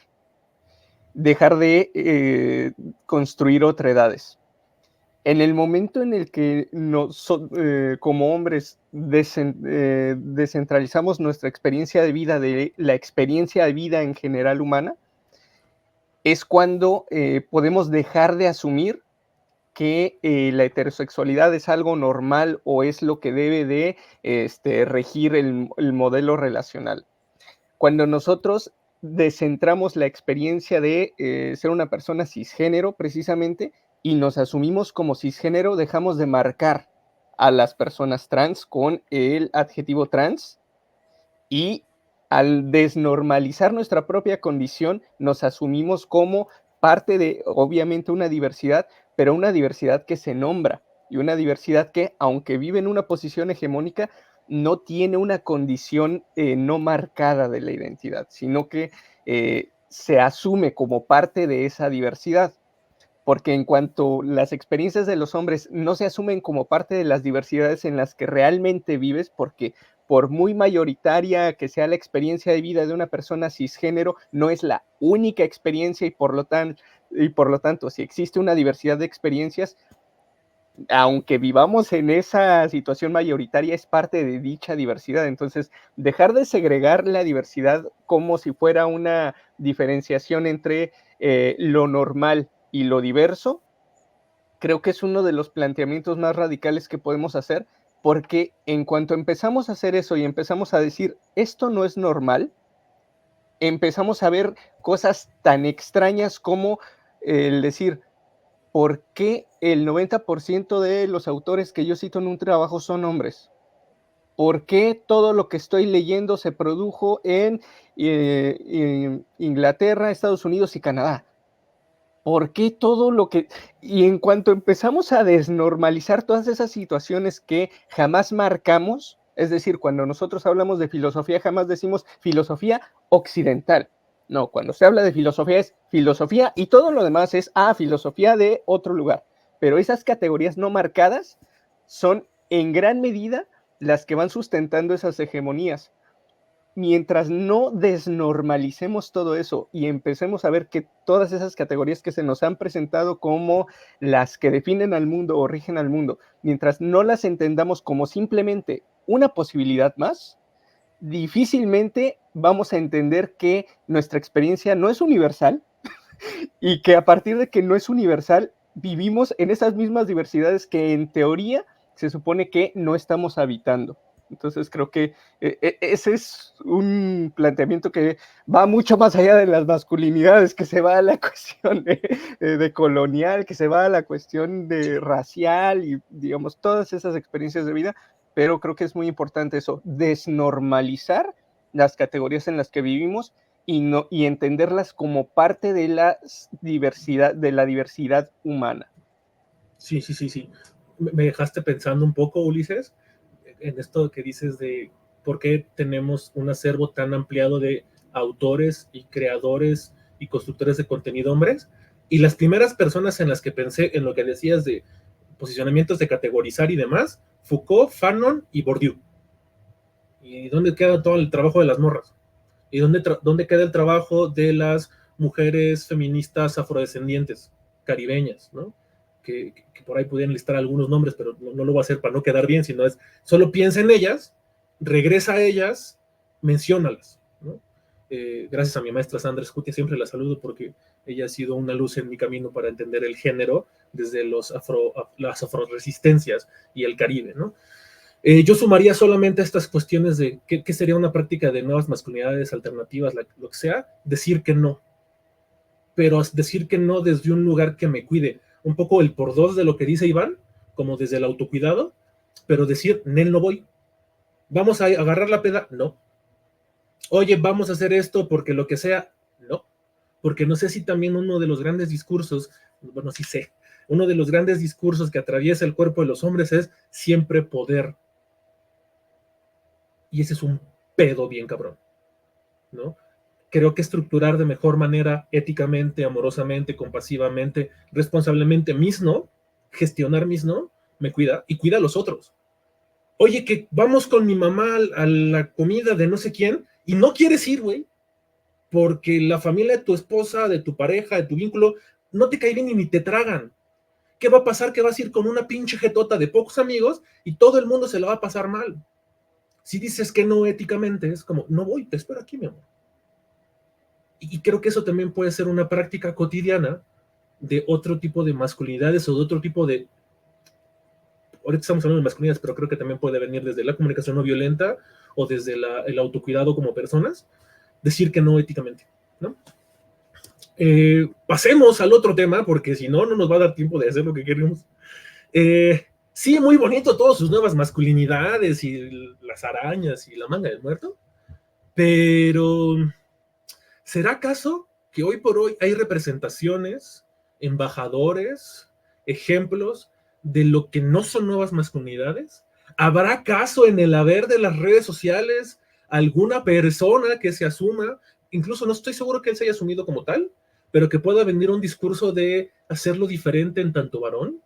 dejar de construir otredades. En el momento en el que como hombres descentralizamos nuestra experiencia de vida de la experiencia de vida en general humana, es cuando podemos dejar de asumir que la heterosexualidad es algo normal o es lo que debe de regir el modelo relacional. Cuando nosotros descentramos la experiencia de ser una persona cisgénero precisamente y nos asumimos como cisgénero, dejamos de marcar a las personas trans con el adjetivo trans y al desnormalizar nuestra propia condición nos asumimos como parte de, obviamente, una diversidad, pero una diversidad que se nombra y una diversidad que, aunque vive en una posición hegemónica, no tiene una condición no marcada de la identidad, sino que se asume como parte de esa diversidad. Porque en cuanto las experiencias de los hombres no se asumen como parte de las diversidades en las que realmente vives, porque por muy mayoritaria que sea la experiencia de vida de una persona cisgénero, no es la única experiencia y por lo tanto, si existe una diversidad de experiencias, aunque vivamos en esa situación mayoritaria, es parte de dicha diversidad. Entonces, dejar de segregar la diversidad como si fuera una diferenciación entre lo normal y lo diverso, creo que es uno de los planteamientos más radicales que podemos hacer, porque en cuanto empezamos a hacer eso y empezamos a decir, esto no es normal, empezamos a ver cosas tan extrañas como el decir, ¿por qué el 90% de los autores que yo cito en un trabajo son hombres? ¿Por qué todo lo que estoy leyendo se produjo en Inglaterra, Estados Unidos y Canadá? ¿Por qué todo lo que...? Y en cuanto empezamos a desnormalizar todas esas situaciones que jamás marcamos, es decir, cuando nosotros hablamos de filosofía, jamás decimos filosofía occidental. No, cuando se habla de filosofía es filosofía y todo lo demás es, filosofía de otro lugar. Pero esas categorías no marcadas son en gran medida las que van sustentando esas hegemonías. Mientras no desnormalicemos todo eso y empecemos a ver que todas esas categorías que se nos han presentado como las que definen al mundo o rigen al mundo, mientras no las entendamos como simplemente una posibilidad más, difícilmente vamos a entender que nuestra experiencia no es universal y que a partir de que no es universal, vivimos en esas mismas diversidades que en teoría se supone que no estamos habitando. Entonces creo que ese es un planteamiento que va mucho más allá de las masculinidades, que se va a la cuestión de colonial, que se va a la cuestión de racial y digamos todas esas experiencias de vida, pero creo que es muy importante eso, desnormalizar las categorías en las que vivimos y entenderlas como parte de la diversidad humana. Sí. Me dejaste pensando un poco, Ulises, en esto que dices de por qué tenemos un acervo tan ampliado de autores y creadores y constructores de contenido hombres. Y las primeras personas en las que pensé en lo que decías de posicionamientos de categorizar y demás, Foucault, Fanon y Bourdieu. ¿Y dónde queda todo el trabajo de las morras? ¿Y dónde queda el trabajo de las mujeres feministas afrodescendientes, caribeñas, ¿no? Que por ahí pudieran listar algunos nombres, pero no lo voy a hacer para no quedar bien, sino es, solo piensa en ellas, regresa a ellas, menciónalas, ¿no? Gracias a mi maestra Sandra Scutia, siempre la saludo porque ella ha sido una luz en mi camino para entender el género desde las afroresistencias y el Caribe, ¿no? Yo sumaría solamente estas cuestiones de qué sería una práctica de nuevas masculinidades alternativas, lo que sea, decir que no, pero decir que no desde un lugar que me cuide, un poco el por dos de lo que dice Iván, como desde el autocuidado, pero decir, Nel, no voy, vamos a agarrar la peda, no, oye, vamos a hacer esto porque lo que sea, no, porque no sé si también uno de los grandes discursos, bueno, sí sé, uno de los grandes discursos que atraviesa el cuerpo de los hombres es siempre poder. Y ese es un pedo bien cabrón, ¿no? Creo que estructurar de mejor manera, éticamente, amorosamente, compasivamente, responsablemente mis no, gestionar mis no, me cuida y cuida a los otros. Oye, que vamos con mi mamá a la comida de no sé quién y no quieres ir, güey, porque la familia de tu esposa, de tu pareja, de tu vínculo, no te cae bien y ni te tragan. ¿Qué va a pasar? Que vas a ir con una pinche jetota de pocos amigos y todo el mundo se la va a pasar mal. Si dices que no éticamente, es como, no voy, te espero aquí, mi amor. Y creo que eso también puede ser una práctica cotidiana de otro tipo de masculinidades o de otro tipo de... Ahorita estamos hablando de masculinidades, pero creo que también puede venir desde la comunicación no violenta o desde el autocuidado como personas, decir que no éticamente, ¿no? Pasemos al otro tema, porque si no, no nos va a dar tiempo de hacer lo que queremos. Sí, muy bonito todas sus nuevas masculinidades y las arañas y la manga del muerto, pero ¿será acaso que hoy por hoy hay representaciones, embajadores, ejemplos de lo que no son nuevas masculinidades? ¿Habrá acaso en el haber de las redes sociales alguna persona que se asuma, incluso no estoy seguro que él se haya asumido como tal, pero que pueda venir un discurso de hacerlo diferente en tanto varón?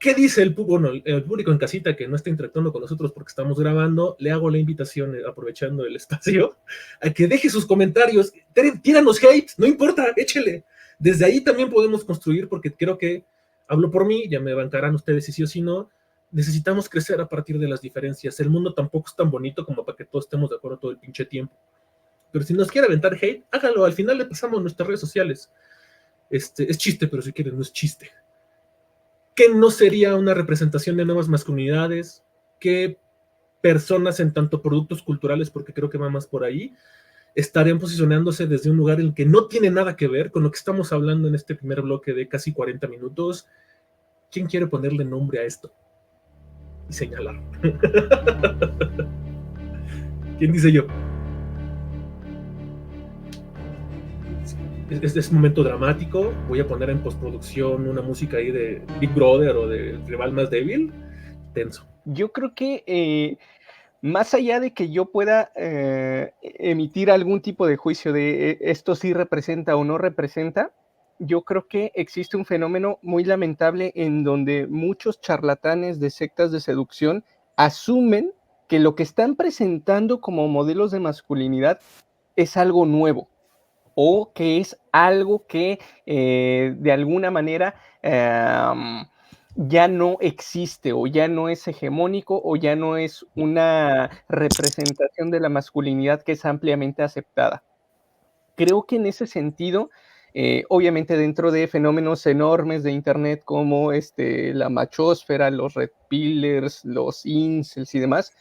¿Qué dice el público en casita que no está interactuando con nosotros porque estamos grabando? Le hago la invitación, aprovechando el espacio, a que deje sus comentarios. Tíranos hate, no importa, échele. Desde ahí también podemos construir, porque creo que, hablo por mí, ya me bancarán ustedes si sí o si no, necesitamos crecer a partir de las diferencias. El mundo tampoco es tan bonito como para que todos estemos de acuerdo todo el pinche tiempo. Pero si nos quiere aventar hate, hágalo. Al final le pasamos nuestras redes sociales. Es chiste, pero si quieren, no es chiste. ¿Qué no sería una representación de nuevas masculinidades? ¿Qué personas en tanto productos culturales, porque creo que va más por ahí, estarían posicionándose desde un lugar en el que no tiene nada que ver con lo que estamos hablando en este primer bloque de casi 40 minutos? ¿Quién quiere ponerle nombre a esto? Y señalar. ¿Quién dice yo? Es un momento dramático. Voy a poner en postproducción una música ahí de Big Brother o de Rival Más Débil. Tenso. Yo creo que más allá de que yo pueda emitir algún tipo de juicio de esto sí representa o no representa, yo creo que existe un fenómeno muy lamentable en donde muchos charlatanes de sectas de seducción asumen que lo que están presentando como modelos de masculinidad es algo nuevo, o que es algo que de alguna manera ya no existe, o ya no es hegemónico, o ya no es una representación de la masculinidad que es ampliamente aceptada. Creo que en ese sentido, obviamente dentro de fenómenos enormes de internet como la machósfera, los red pillers, los incels y demás,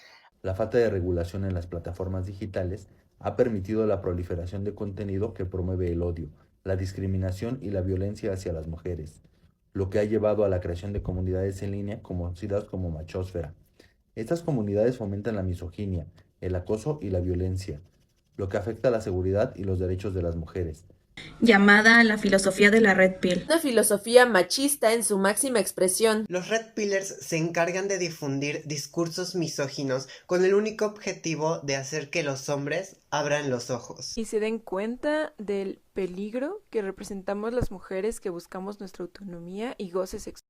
la falta de regulación en las plataformas digitales ha permitido la proliferación de contenido que promueve el odio, la discriminación y la violencia hacia las mujeres, lo que ha llevado a la creación de comunidades en línea conocidas como machósfera. Estas comunidades fomentan la misoginia, el acoso y la violencia, lo que afecta a la seguridad y los derechos de las mujeres. Llamada la filosofía de la Red Pill. Una filosofía machista en su máxima expresión. Los Red Pillers se encargan de difundir discursos misóginos con el único objetivo de hacer que los hombres abran los ojos. Y se den cuenta del peligro que representamos las mujeres que buscamos nuestra autonomía y goce sexual.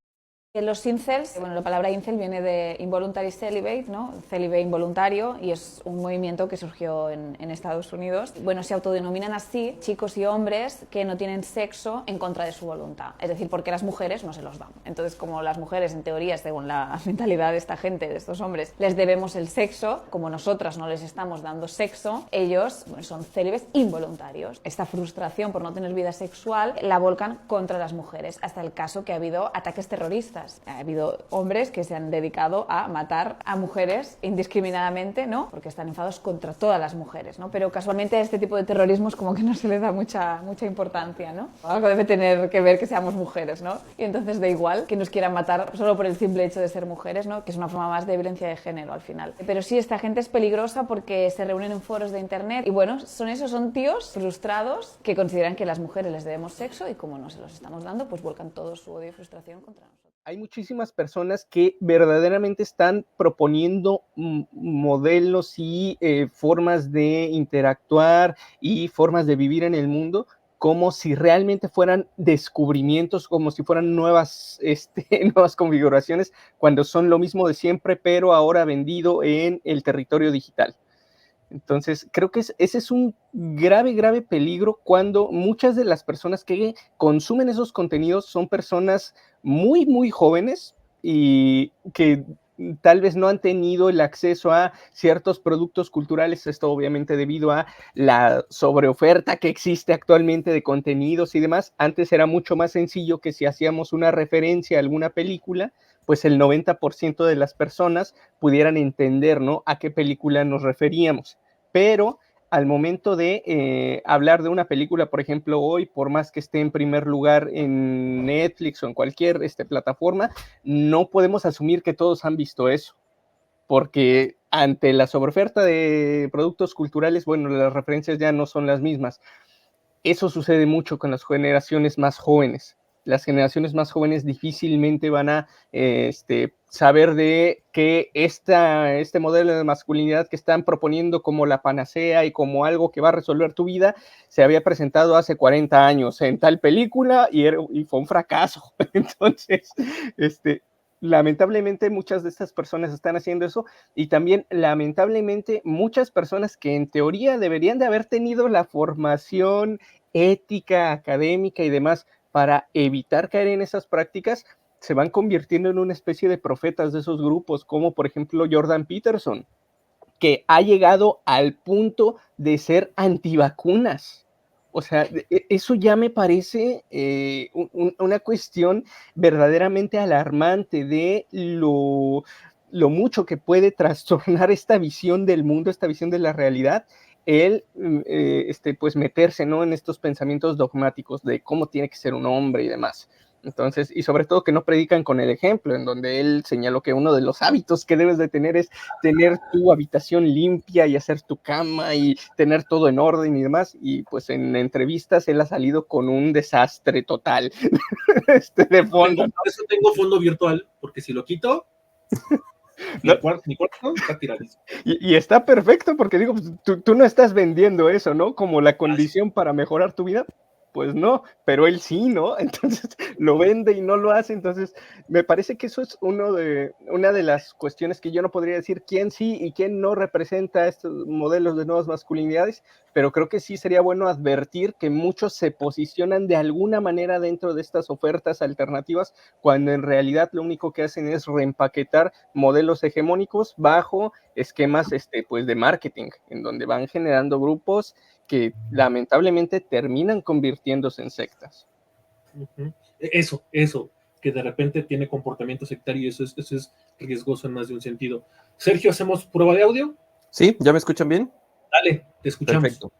Los incels, bueno, la palabra incel viene de involuntary celibate, ¿no? Célibe involuntario, y es un movimiento que surgió en Estados Unidos. Bueno, se autodenominan así chicos y hombres que no tienen sexo en contra de su voluntad, es decir, porque las mujeres no se los dan. Entonces, como las mujeres, en teoría, según la mentalidad de esta gente, de estos hombres, les debemos el sexo, como nosotras no les estamos dando sexo, ellos son célibes involuntarios. Esta frustración por no tener vida sexual la volcan contra las mujeres, hasta el caso que ha habido ataques terroristas. Ha habido hombres que se han dedicado a matar a mujeres indiscriminadamente, ¿no? Porque están enfadados contra todas las mujeres, ¿no? Pero casualmente a este tipo de terrorismo es como que no se le da mucha importancia, ¿no? Algo debe tener que ver que seamos mujeres, ¿no? Y entonces da igual que nos quieran matar solo por el simple hecho de ser mujeres, ¿no? Que es una forma más de violencia de género al final. Pero sí, esta gente es peligrosa porque se reúnen en foros de internet y bueno, son tíos frustrados que consideran que las mujeres les debemos sexo y como no se los estamos dando, pues volcan todo su odio y frustración contra nosotros. Hay muchísimas personas que verdaderamente están proponiendo modelos y formas de interactuar y formas de vivir en el mundo como si realmente fueran descubrimientos, como si fueran nuevas configuraciones, cuando son lo mismo de siempre, pero ahora vendido en el territorio digital. Entonces, creo que ese es un grave peligro cuando muchas de las personas que consumen esos contenidos son personas muy jóvenes y que tal vez no han tenido el acceso a ciertos productos culturales, esto obviamente debido a la sobreoferta que existe actualmente de contenidos y demás. Antes era mucho más sencillo que si hacíamos una referencia a alguna película, pues el 90% de las personas pudieran entender, ¿no?, a qué película nos referíamos. Pero al momento de hablar de una película, por ejemplo, hoy, por más que esté en primer lugar en Netflix o en cualquier plataforma, no podemos asumir que todos han visto eso, porque ante la sobreoferta de productos culturales, bueno, las referencias ya no son las mismas. Eso sucede mucho con las generaciones más jóvenes. Las generaciones más jóvenes difícilmente van a saber de que este modelo de masculinidad que están proponiendo como la panacea y como algo que va a resolver tu vida, se había presentado hace 40 años en tal película y fue un fracaso. Entonces, lamentablemente muchas de estas personas están haciendo eso, y también lamentablemente muchas personas que en teoría deberían de haber tenido la formación ética, académica y demás para evitar caer en esas prácticas, se van convirtiendo en una especie de profetas de esos grupos, como por ejemplo Jordan Peterson, que ha llegado al punto de ser antivacunas. O sea, eso ya me parece una cuestión verdaderamente alarmante de lo mucho que puede trastornar esta visión del mundo, esta visión de la realidad, el pues meterse, ¿no?, en estos pensamientos dogmáticos de cómo tiene que ser un hombre y demás. Entonces, y sobre todo que no predican con el ejemplo, en donde él señaló que uno de los hábitos que debes de tener es tener tu habitación limpia y hacer tu cama y tener todo en orden y demás, y pues en entrevistas él ha salido con un desastre total de fondo. Por eso tengo fondo virtual, porque si lo quito... Mi cuarto está tiradísimo. Y está perfecto, porque digo, pues, tú no estás vendiendo eso, ¿no? Como la condición para mejorar tu vida. Pues no, pero él sí, ¿no? Entonces lo vende y no lo hace. Entonces me parece que eso es una de las cuestiones que yo no podría decir quién sí y quién no representa estos modelos de nuevas masculinidades, pero creo que sí sería bueno advertir que muchos se posicionan de alguna manera dentro de estas ofertas alternativas, cuando en realidad lo único que hacen es reempaquetar modelos hegemónicos bajo esquemas pues de marketing, en donde van generando grupos que lamentablemente terminan convirtiéndose en sectas. Eso, que de repente tiene comportamiento sectario, eso es riesgoso en más de un sentido. Sergio, ¿hacemos prueba de audio? Sí, ¿ya me escuchan bien? Dale, te escuchamos. Perfecto.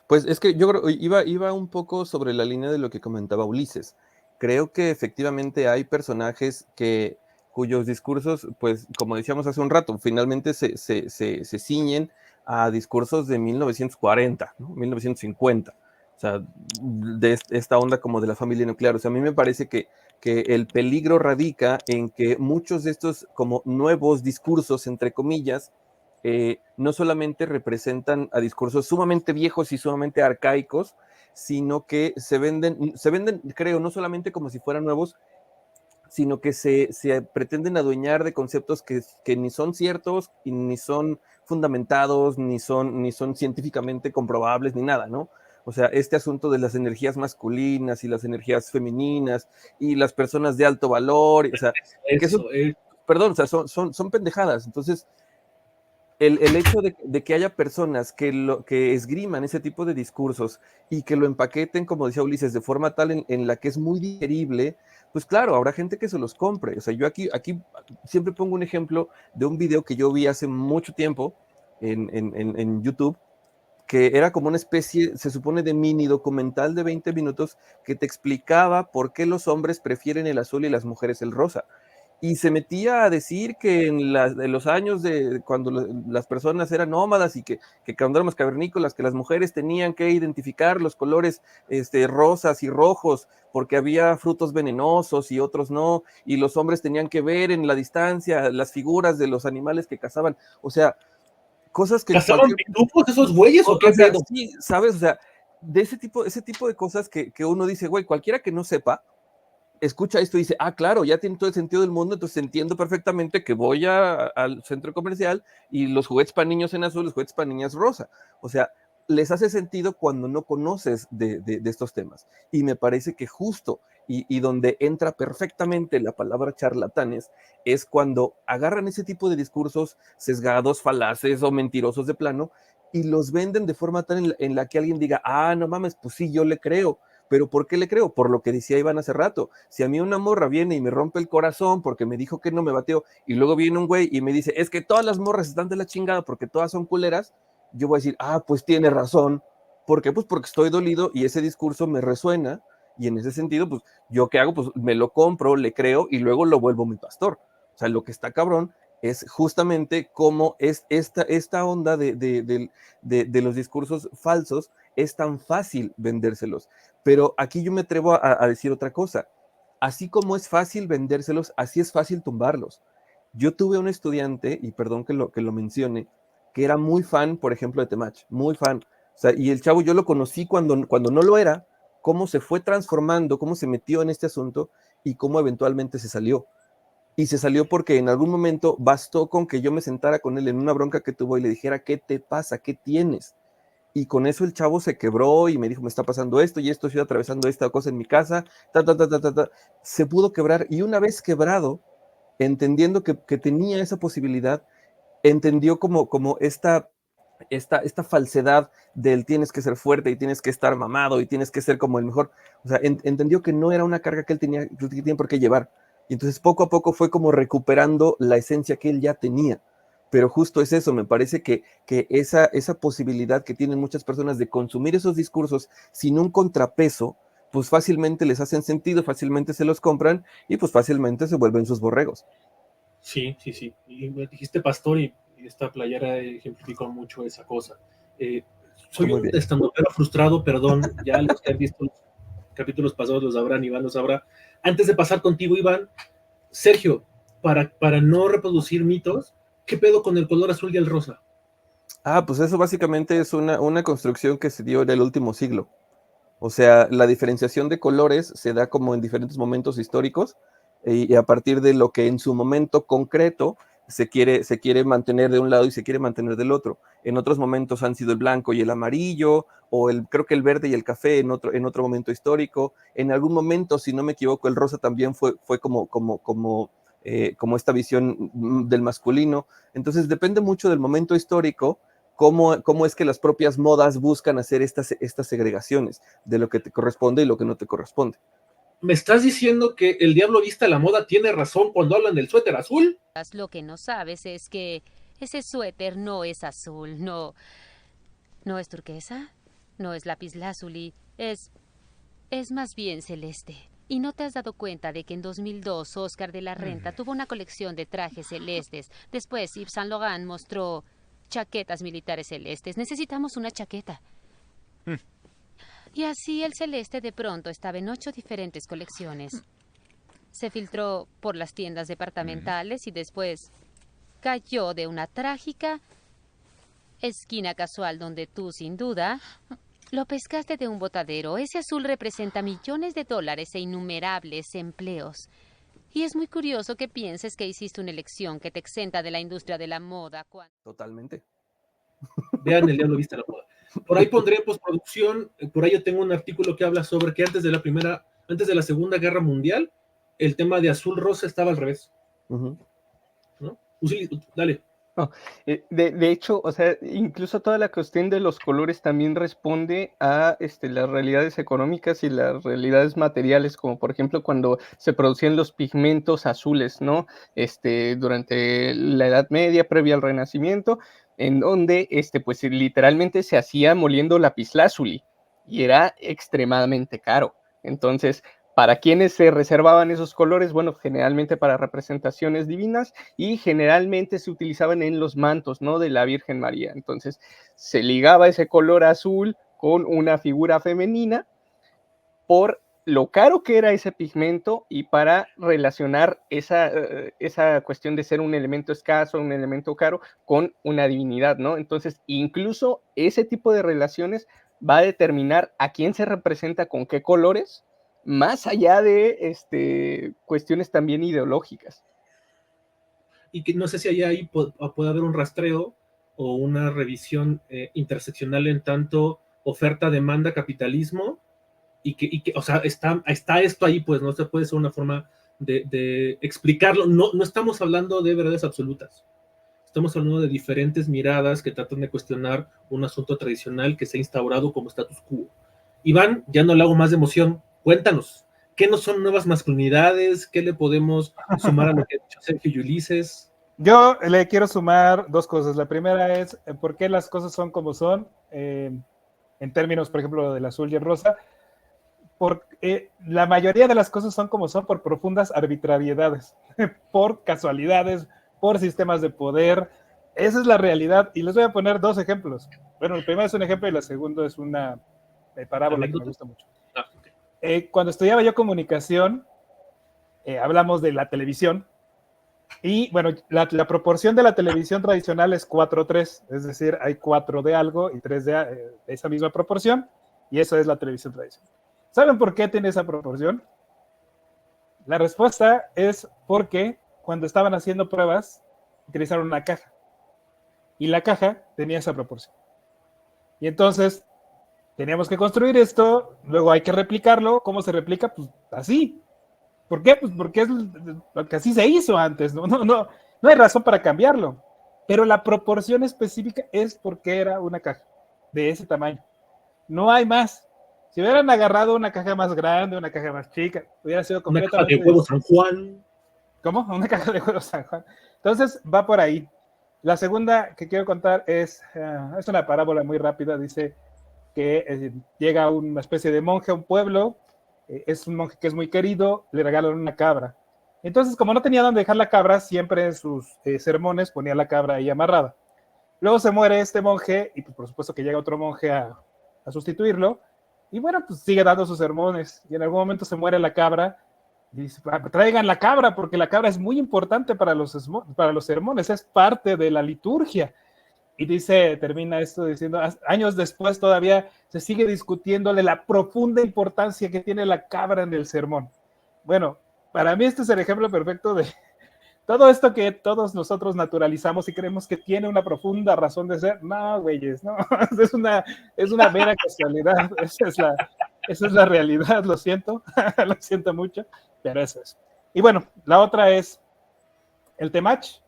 Pues es que yo creo, iba un poco sobre la línea de lo que comentaba Ulises. Creo que efectivamente hay personajes cuyos discursos, pues como decíamos hace un rato, finalmente se ciñen a discursos de 1940, ¿no? 1950, o sea, de esta onda como de la familia nuclear. O sea, a mí me parece que el peligro radica en que muchos de estos como nuevos discursos, entre comillas, no solamente representan a discursos sumamente viejos y sumamente arcaicos, sino que se venden, creo, no solamente como si fueran nuevos, sino que se pretenden adueñar de conceptos que ni son ciertos y ni son fundamentados, ni son científicamente comprobables, ni nada, ¿no? O sea, este asunto de las energías masculinas y las energías femeninas y las personas de alto valor, o sea, perdón, o sea, son pendejadas. Entonces, el hecho de que haya personas que esgriman ese tipo de discursos y que lo empaqueten, como decía Ulises, de forma tal en la que es muy digerible, pues claro, habrá gente que se los compre. O sea, yo aquí siempre pongo un ejemplo de un video que yo vi hace mucho tiempo en YouTube, que era como una especie, se supone, de mini documental de 20 minutos que te explicaba por qué los hombres prefieren el azul y las mujeres el rosa. Y se metía a decir que en los años de cuando las personas eran nómadas y que cuando éramos cavernícolas, que las mujeres tenían que identificar los colores rosas y rojos porque había frutos venenosos y otros no, y los hombres tenían que ver en la distancia las figuras de los animales que cazaban. O sea, cosas que... ¿Cazaban pitufos esos güeyes o qué pedo? Sí, ¿sabes? O sea, de ese tipo de cosas que uno dice, güey, cualquiera que no sepa, escucha esto y dice, ah, claro, ya tiene todo el sentido del mundo, entonces entiendo perfectamente que voy al centro comercial y los juguetes para niños en azul, los juguetes para niñas rosa. O sea, les hace sentido cuando no conoces de estos temas. Y me parece que justo y donde entra perfectamente la palabra charlatanes, es cuando agarran ese tipo de discursos sesgados, falaces o mentirosos de plano, y los venden de forma tal en la que alguien diga, ah, no mames, pues sí, yo le creo. ¿Pero por qué le creo? Por lo que decía Iván hace rato. Si a mí una morra viene y me rompe el corazón porque me dijo que no me bateó, y luego viene un güey y me dice, es que todas las morras están de la chingada porque todas son culeras, yo voy a decir, ah, pues tiene razón. ¿Por qué? Pues porque estoy dolido y ese discurso me resuena, y en ese sentido, pues, ¿yo qué hago? Pues me lo compro, le creo y luego lo vuelvo mi pastor. O sea, lo que está cabrón es justamente cómo es esta onda de los discursos falsos, es tan fácil vendérselos. Pero aquí yo me atrevo a decir otra cosa. Así como es fácil vendérselos, así es fácil tumbarlos. Yo tuve un estudiante, y perdón que lo mencione, que era muy fan, por ejemplo, de Temach, muy fan. O sea, y el chavo yo lo conocí cuando no lo era, cómo se fue transformando, cómo se metió en este asunto y cómo eventualmente se salió. Y se salió porque en algún momento bastó con que yo me sentara con él en una bronca que tuvo y le dijera, ¿qué te pasa? ¿Qué tienes? Y con eso el chavo se quebró y me dijo, me está pasando esto y esto, estoy atravesando esta cosa en mi casa, se pudo quebrar, y una vez quebrado, entendiendo que tenía esa posibilidad, entendió como esta falsedad del tienes que ser fuerte y tienes que estar mamado y tienes que ser como el mejor. O sea, entendió que no era una carga que él tenía por qué llevar. Y entonces poco a poco fue como recuperando la esencia que él ya tenía. Pero justo es eso, me parece que esa posibilidad que tienen muchas personas de consumir esos discursos sin un contrapeso, pues fácilmente les hacen sentido, fácilmente se los compran y pues fácilmente se vuelven sus borregos. Sí. Y me dijiste pastor y esta playera ejemplificó mucho esa cosa. Soy un estandopero frustrado, perdón, ya los que han visto los capítulos pasados lo sabrán, Iván lo sabrá. Antes de pasar contigo, Iván, Sergio, para no reproducir mitos, ¿qué pedo con el color azul y el rosa? Ah, pues eso básicamente es una construcción que se dio en el último siglo. O sea, la diferenciación de colores se da como en diferentes momentos históricos, y a partir de lo que en su momento concreto se quiere mantener de un lado y se quiere mantener del otro. En otros momentos han sido el blanco y el amarillo, o creo que el verde y el café en otro momento histórico. En algún momento, si no me equivoco, el rosa también fue como esta visión del masculino. Entonces depende mucho del momento histórico, cómo es que las propias modas buscan hacer estas segregaciones de lo que te corresponde y lo que no te corresponde. ¿Me estás diciendo que el diablo viste a la moda tiene razón cuando hablan del suéter azul? Lo que no sabes es que ese suéter no es azul, no es turquesa, no es lapislázuli, es más bien celeste. ¿Y no te has dado cuenta de que en 2002 Oscar de la Renta tuvo una colección de trajes celestes? Después Yves Saint Laurent mostró chaquetas militares celestes. Necesitamos una chaqueta. Y así el celeste de pronto estaba en 8 diferentes colecciones. Se filtró por las tiendas departamentales y después cayó de una trágica esquina casual donde tú, sin duda, lo pescaste de un botadero. Ese azul representa millones de dólares e innumerables empleos. Y es muy curioso que pienses que hiciste una elección que te exenta de la industria de la moda. Totalmente. Vean, el diablo viste a la moda. Por ahí pondré en postproducción, por ahí yo tengo un artículo que habla sobre que antes de la Segunda Guerra Mundial, el tema de azul-rosa estaba al revés. ¿No? Dale. No, de hecho, o sea, incluso toda la cuestión de los colores también responde a las realidades económicas y las realidades materiales, como por ejemplo cuando se producían los pigmentos azules, ¿no? Durante la Edad Media, previa al Renacimiento, en donde pues literalmente se hacía moliendo lapislázuli y era extremadamente caro. Entonces, ¿para quiénes se reservaban esos colores? Bueno, generalmente para representaciones divinas, y generalmente se utilizaban en los mantos, ¿no? De la Virgen María. Entonces, se ligaba ese color azul con una figura femenina por lo caro que era ese pigmento y para relacionar esa cuestión de ser un elemento escaso, un elemento caro, con una divinidad, ¿no? Entonces, incluso ese tipo de relaciones va a determinar a quién se representa con qué colores, más allá de cuestiones también ideológicas. Y que no sé si ahí puede haber un rastreo o una revisión interseccional en tanto oferta, demanda, capitalismo o sea, está esto ahí, pues, ¿no? Se puede ser una forma de explicarlo. No estamos hablando de verdades absolutas. Estamos hablando de diferentes miradas que tratan de cuestionar un asunto tradicional que se ha instaurado como status quo. Iván, ya no le hago más de emoción. Cuéntanos, ¿qué no son nuevas masculinidades? ¿Qué le podemos sumar a lo que ha dicho Sergio y Ulises? Yo le quiero sumar dos cosas. La primera es por qué las cosas son como son, en términos, por ejemplo, del azul y el rosa. La mayoría de las cosas son como son por profundas arbitrariedades, por casualidades, por sistemas de poder. Esa es la realidad. Y les voy a poner dos ejemplos. Bueno, el primero es un ejemplo y la segunda es una parábola que me gusta mucho. Cuando estudiaba yo comunicación, hablamos de la televisión. Y bueno, la proporción de la televisión tradicional es 4:3, es decir, hay 4 de algo y 3 de esa misma proporción, y eso es la televisión tradicional. ¿Saben por qué tiene esa proporción? La respuesta es porque cuando estaban haciendo pruebas, utilizaron una caja, y la caja tenía esa proporción. Y entonces, teníamos que construir esto, luego hay que replicarlo. ¿Cómo se replica? Pues así. ¿Por qué? Pues porque es lo que así se hizo antes, no hay razón para cambiarlo. Pero la proporción específica es porque era una caja de ese tamaño. No hay más. Si hubieran agarrado una caja más grande, una caja más chica, hubiera sido completamente... Una caja de huevos San Juan. ¿Cómo? Una caja de huevos San Juan. Entonces, va por ahí. La segunda que quiero contar es una parábola muy rápida. Dice que llega una especie de monje a un pueblo, es un monje que es muy querido, le regalan una cabra. Entonces, como no tenía dónde dejar la cabra, siempre en sus sermones ponía la cabra ahí amarrada. Luego se muere este monje y pues, por supuesto que llega otro monje a sustituirlo. Y bueno, pues sigue dando sus sermones. Y en algún momento se muere la cabra. Y dice, traigan la cabra, porque la cabra es muy importante para los sermones, es parte de la liturgia. Y termina esto diciendo, años después todavía se sigue discutiendo de la profunda importancia que tiene la cabra en el sermón. Bueno, para mí este es el ejemplo perfecto de todo esto que todos nosotros naturalizamos y creemos que tiene una profunda razón de ser. No, güeyes, no, es una mera casualidad. Esa es la realidad, lo siento mucho, pero eso es. Y bueno, la otra es el temach.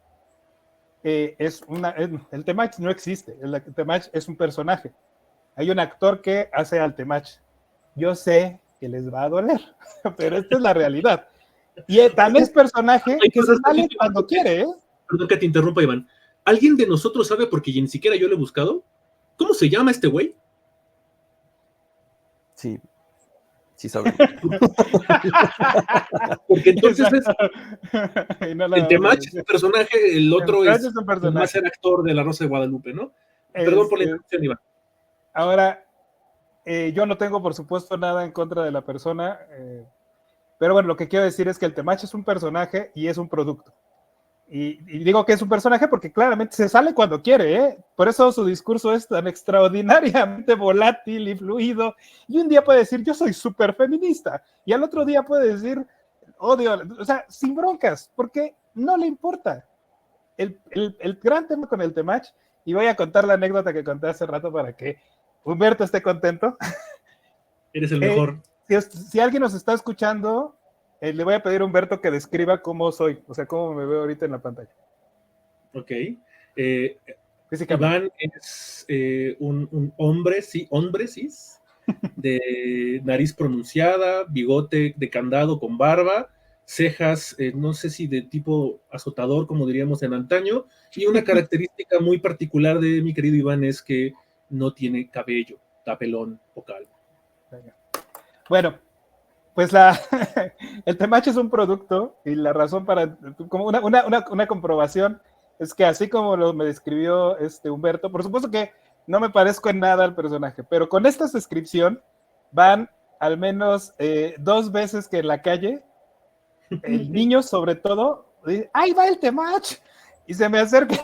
El temach no existe, el temach es un personaje. Hay un actor que hace al temach. Yo sé que les va a doler, pero esta es la realidad. Y también es personaje que se sale cuando quiere, ¿eh? Perdón que te interrumpa, Iván. ¿Alguien de nosotros sabe, porque ni siquiera yo lo he buscado, cómo se llama este güey? Sí sabe. Porque entonces el Temach es un personaje, el otro es más ser actor de La Rosa de Guadalupe, ¿no? Perdón por la interrupción, Iván. Ahora, yo no tengo, por supuesto, nada en contra de la persona, pero bueno, lo que quiero decir es que el Temach es un personaje y es un producto. Y digo que es un personaje porque claramente se sale cuando quiere, ¿eh? Por eso su discurso es tan extraordinariamente volátil y fluido. Y un día puede decir, yo soy súper feminista. Y al otro día puede decir, odio, o sea, sin broncas, porque no le importa. El gran tema con el Temach, y voy a contar la anécdota que conté hace rato para que Humberto esté contento. Eres el mejor. Si alguien nos está escuchando, le voy a pedir a Humberto que describa cómo soy, o sea, cómo me veo ahorita en la pantalla. Ok. Iván es un hombre cis, de nariz pronunciada, bigote de candado con barba, cejas, no sé si de tipo azotador, como diríamos en antaño, y una característica muy particular de mi querido Iván es que no tiene cabello, está pelón o calvo. Bueno, pues el Temach es un producto y la razón para, como una comprobación, es que así como me describió Humberto, por supuesto que no me parezco en nada al personaje, pero con esta descripción van al menos 2 veces que en la calle, el niño sobre todo, dice, ¡ahí va el Temach! Y se me acerca,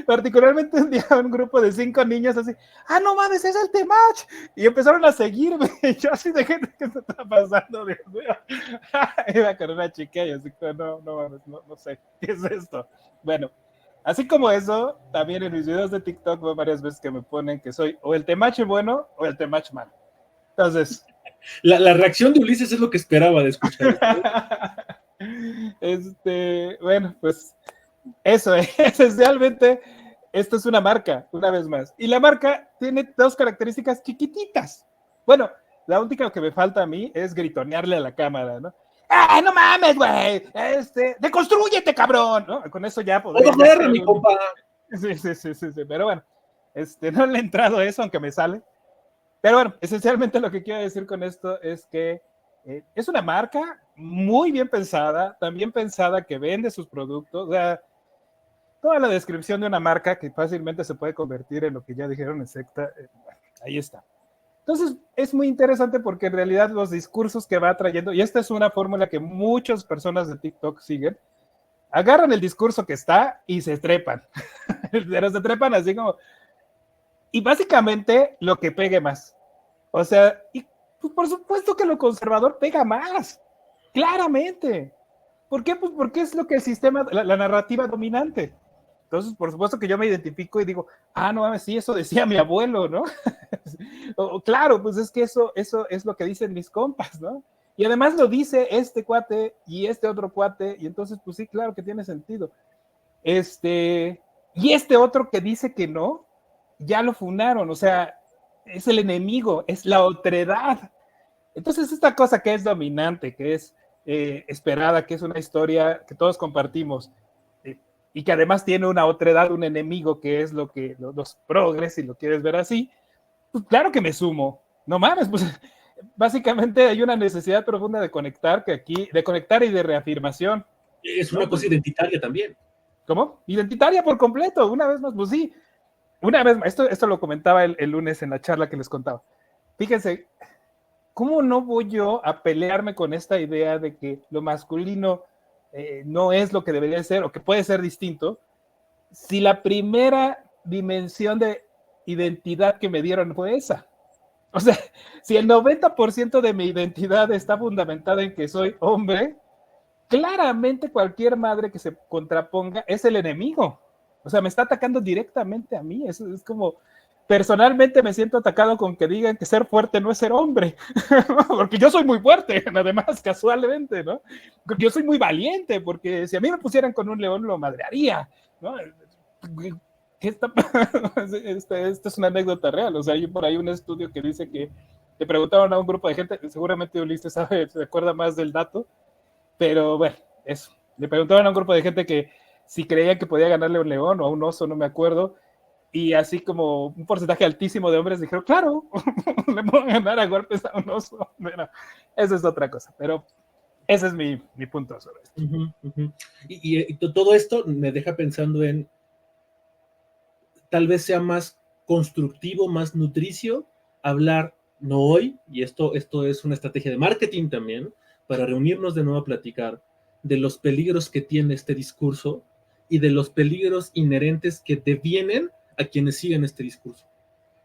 particularmente un día, un grupo de 5 niños así, ¡ah, no mames, es el Temach! Y empezaron a seguirme, y yo así de gente, ¿qué se está pasando? Dios mío. Iba con una chica y así, no mames, no sé, ¿qué es esto? Bueno, así como eso, también en mis videos de TikTok veo varias veces que me ponen que soy o el Temach bueno o el Temach malo. Entonces, La reacción de Ulises es lo que esperaba de escuchar. Bueno, pues eso, esencialmente, esto es una marca, una vez más. Y la marca tiene dos características chiquititas. Bueno, la única que me falta a mí es gritonearle a la cámara, ¿no? ¡Ah, no mames, güey! ¡Deconstrúyete, cabrón! ¿No? Con eso ya podría... ¡Otra mi compa! Sí, pero bueno, no le he entrado eso, aunque me sale. Pero bueno, esencialmente lo que quiero decir con esto es que es una marca muy bien pensada, también pensada que vende sus productos, o sea, toda la descripción de una marca que fácilmente se puede convertir en lo que ya dijeron en secta, ahí está. Entonces, es muy interesante porque en realidad los discursos que va trayendo, y esta es una fórmula que muchas personas de TikTok siguen, agarran el discurso que está y se trepan, pero se trepan así como, y básicamente lo que pegue más. O sea, y pues por supuesto que lo conservador pega más, claramente. ¿Por qué? Pues porque es lo que el sistema, la narrativa dominante. Entonces, por supuesto que yo me identifico y digo, no mames, sí, eso decía mi abuelo, ¿no? Claro, pues es que eso es lo que dicen mis compas, ¿no? Y además lo dice este cuate y este otro cuate, y entonces, pues sí, claro que tiene sentido. Y este otro que dice que no, ya lo funaron, o sea, es el enemigo, es la otredad. Entonces, esta cosa que es dominante, que es esperada, que es una historia que todos compartimos, y que además tiene una otredad, un enemigo, que es lo que los progres, si lo quieres ver así, pues claro que me sumo. No mames, pues básicamente hay una necesidad profunda de conectar, de conectar y de reafirmación. Es una cosa identitaria también. ¿Cómo? Identitaria por completo, una vez más, pues sí. Una vez más, esto lo comentaba el lunes en la charla que les contaba. Fíjense, ¿cómo no voy yo a pelearme con esta idea de que lo masculino no es lo que debería ser o que puede ser distinto, si la primera dimensión de identidad que me dieron fue esa? O sea, si el 90% de mi identidad está fundamentada en que soy hombre, claramente cualquier madre que se contraponga es el enemigo. O sea, me está atacando directamente a mí. Es como, personalmente me siento atacado con que digan que ser fuerte no es ser hombre. Porque yo soy muy fuerte, además, casualmente, ¿no? Porque yo soy muy valiente, porque si a mí me pusieran con un león lo madrearía, ¿no? Esta es una anécdota real. O sea, hay por ahí un estudio que dice que le preguntaron a un grupo de gente, seguramente Ulises se acuerda más del dato, pero bueno, eso. Le preguntaron a un grupo de gente que si creían que podía ganarle a un león o a un oso, no me acuerdo, y así como un porcentaje altísimo de hombres dijeron, claro, le puedo ganar a golpes a un oso. Bueno, eso es otra cosa, pero ese es mi punto sobre esto. Y todo esto me deja pensando en, tal vez sea más constructivo, más nutricio, hablar, no hoy, y esto es una estrategia de marketing también, para reunirnos de nuevo a platicar de los peligros que tiene este discurso y de los peligros inherentes que devienen a quienes siguen este discurso.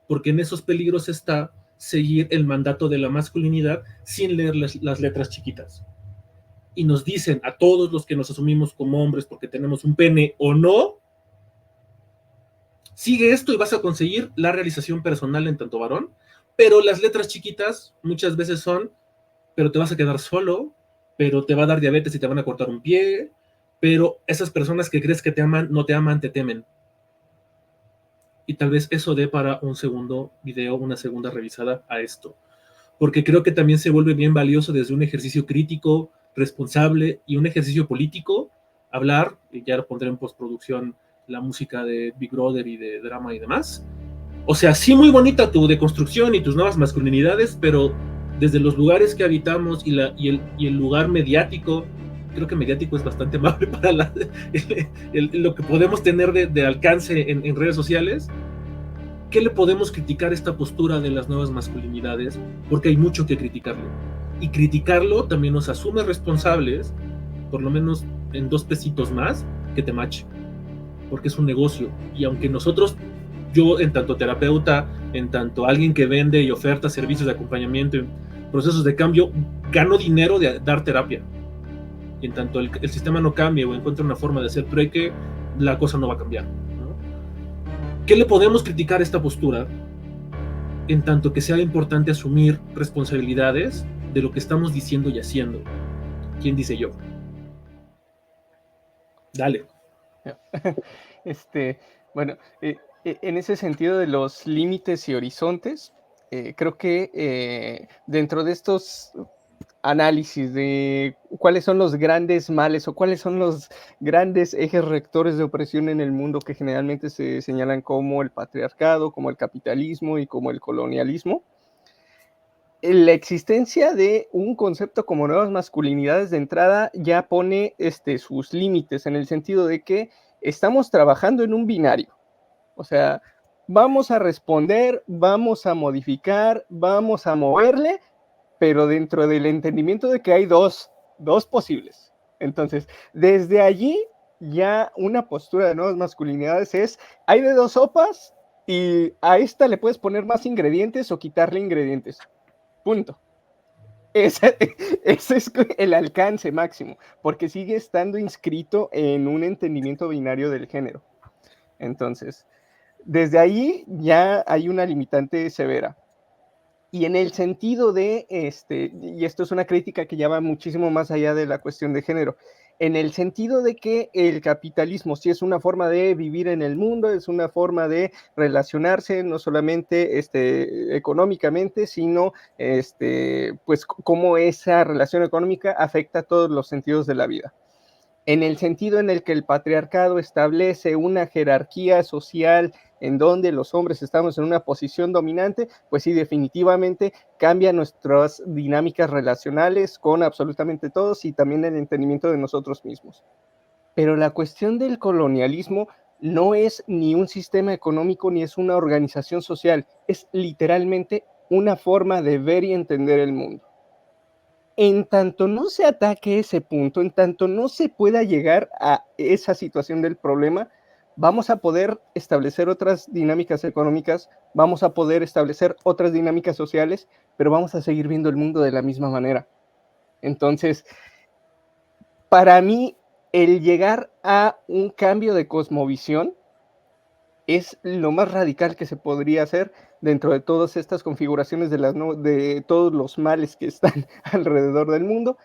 Porque en esos peligros está seguir el mandato de la masculinidad sin leer las letras chiquitas. Y nos dicen a todos los que nos asumimos como hombres porque tenemos un pene o no, sigue esto y vas a conseguir la realización personal en tanto varón, pero las letras chiquitas muchas veces son, pero te vas a quedar solo, pero te va a dar diabetes y te van a cortar un pie, pero esas personas que crees que te aman, no te aman, te temen. Y tal vez eso dé para un segundo video, una segunda revisada a esto. Porque creo que también se vuelve bien valioso desde un ejercicio crítico, responsable y un ejercicio político, hablar, y ya lo pondré en postproducción, la música de Big Brother y de drama y demás. O sea, sí muy bonita tu deconstrucción y tus nuevas masculinidades, pero desde los lugares que habitamos y el lugar mediático, creo que mediático es bastante amable para lo que podemos tener de alcance en redes sociales. ¿Qué le podemos criticar a esta postura de las nuevas masculinidades? Porque hay mucho que criticarlo. Y criticarlo también nos asume responsables, por lo menos en 2 pesitos más, que te mache. Porque es un negocio. Y aunque nosotros, yo en tanto terapeuta, en tanto alguien que vende y oferta servicios de acompañamiento en procesos de cambio, gano dinero de dar terapia. Y en tanto el sistema no cambie o encuentre una forma de hacer trueque, la cosa no va a cambiar, ¿no? ¿Qué le podemos criticar a esta postura? en tanto que sea importante asumir responsabilidades de lo que estamos diciendo y haciendo. ¿Quién dice yo? Dale. Bueno, en ese sentido de los límites y horizontes, creo que dentro de estos análisis de cuáles son los grandes males o cuáles son los grandes ejes rectores de opresión en el mundo que generalmente se señalan como el patriarcado, como el capitalismo y como el colonialismo, la existencia de un concepto como nuevas masculinidades de entrada ya pone sus límites, en el sentido de que estamos trabajando en un binario. O sea, vamos a responder, vamos a modificar, vamos a moverle, pero dentro del entendimiento de que hay dos posibles. Entonces, desde allí ya una postura de nuevas masculinidades es, hay de dos sopas y a esta le puedes poner más ingredientes o quitarle ingredientes. Punto. Ese es el alcance máximo, porque sigue estando inscrito en un entendimiento binario del género. Entonces, desde ahí ya hay una limitante severa. Y en el sentido de, y esto es una crítica que ya va muchísimo más allá de la cuestión de género, en el sentido de que el capitalismo sí es una forma de vivir en el mundo, es una forma de relacionarse no solamente económicamente, sino pues cómo esa relación económica afecta a todos los sentidos de la vida. En el sentido en el que el patriarcado establece una jerarquía social en donde los hombres estamos en una posición dominante, pues sí, definitivamente cambia nuestras dinámicas relacionales con absolutamente todos y también el entendimiento de nosotros mismos. Pero la cuestión del colonialismo no es ni un sistema económico ni es una organización social, es literalmente una forma de ver y entender el mundo. En tanto no se ataque ese punto, en tanto no se pueda llegar a esa situación del problema, vamos a poder establecer otras dinámicas económicas, vamos a poder establecer otras dinámicas sociales, pero vamos a seguir viendo el mundo de la misma manera. Entonces, para mí, el llegar a un cambio de cosmovisión es lo más radical que se podría hacer dentro de todas estas configuraciones de todos los males que están alrededor del mundo.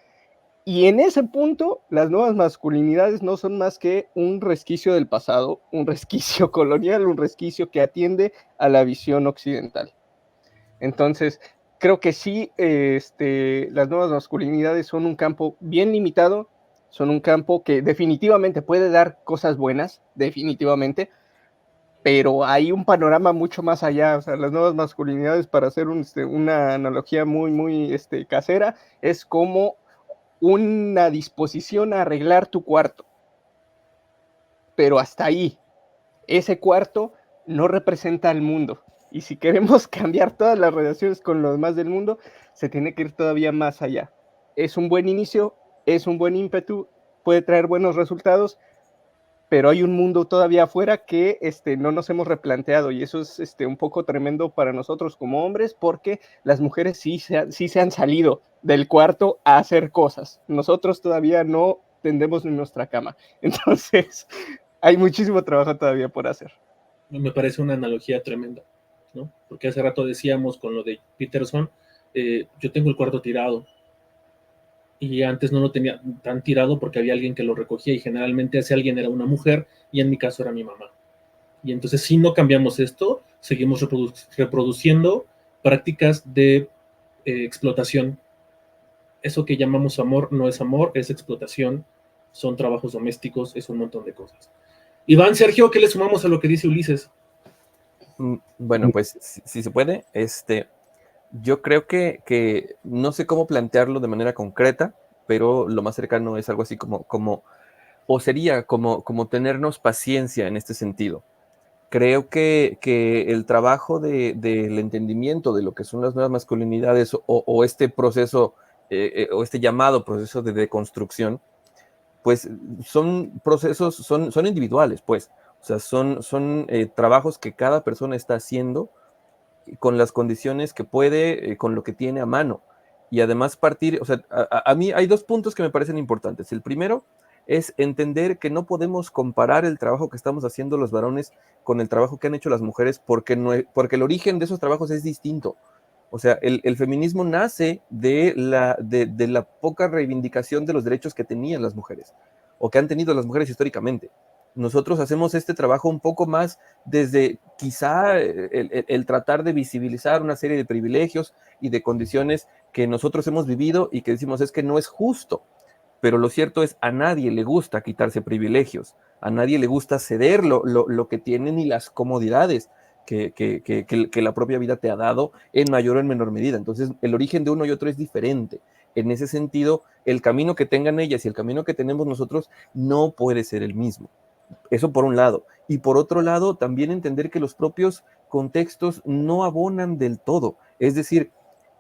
Y en ese punto, las nuevas masculinidades no son más que un resquicio del pasado, un resquicio colonial, un resquicio que atiende a la visión occidental. Entonces, creo que sí, las nuevas masculinidades son un campo bien limitado, son un campo que definitivamente puede dar cosas buenas, definitivamente, pero hay un panorama mucho más allá. O sea, las nuevas masculinidades, para hacer una analogía muy casera, es como una disposición a arreglar tu cuarto. Pero hasta ahí, ese cuarto no representa al mundo. Y si queremos cambiar todas las relaciones con los demás del mundo, se tiene que ir todavía más allá. Es un buen inicio, es un buen ímpetu, puede traer buenos resultados, pero hay un mundo todavía afuera que no nos hemos replanteado, y eso es un poco tremendo para nosotros como hombres, porque las mujeres sí se han salido del cuarto a hacer cosas. Nosotros todavía no tendemos en nuestra cama. Entonces, hay muchísimo trabajo todavía por hacer. Me parece una analogía tremenda, ¿no? Porque hace rato decíamos con lo de Peterson, yo tengo el cuarto tirado, y antes no lo tenía tan tirado porque había alguien que lo recogía, y generalmente ese alguien era una mujer, y en mi caso era mi mamá. Y entonces, si no cambiamos esto, seguimos reproduciendo prácticas de explotación. Eso que llamamos amor no es amor, es explotación, son trabajos domésticos, es un montón de cosas. Iván, Sergio, ¿qué le sumamos a lo que dice Ulises? Bueno, pues si se puede, yo creo que no sé cómo plantearlo de manera concreta, pero lo más cercano es algo así como tenernos paciencia en este sentido. Creo que el trabajo del entendimiento de lo que son las nuevas masculinidades o este proceso, o este llamado proceso de deconstrucción, pues son procesos, son individuales, pues. O sea, son trabajos que cada persona está haciendo con las condiciones que puede, con lo que tiene a mano. Y además partir, o sea, a mí hay dos puntos que me parecen importantes. El primero es entender que no podemos comparar el trabajo que estamos haciendo los varones con el trabajo que han hecho las mujeres, porque el origen de esos trabajos es distinto. O sea, el feminismo nace de la poca reivindicación de los derechos que tenían las mujeres, o que han tenido las mujeres históricamente. Nosotros hacemos este trabajo un poco más desde quizá el tratar de visibilizar una serie de privilegios y de condiciones que nosotros hemos vivido y que decimos es que no es justo. Pero lo cierto es, a nadie le gusta quitarse privilegios, a nadie le gusta ceder lo que tienen y las comodidades que la propia vida te ha dado en mayor o en menor medida. Entonces, el origen de uno y otro es diferente. En ese sentido, el camino que tengan ellas y el camino que tenemos nosotros no puede ser el mismo. Eso por un lado. Y por otro lado, también entender que los propios contextos no abonan del todo. Es decir,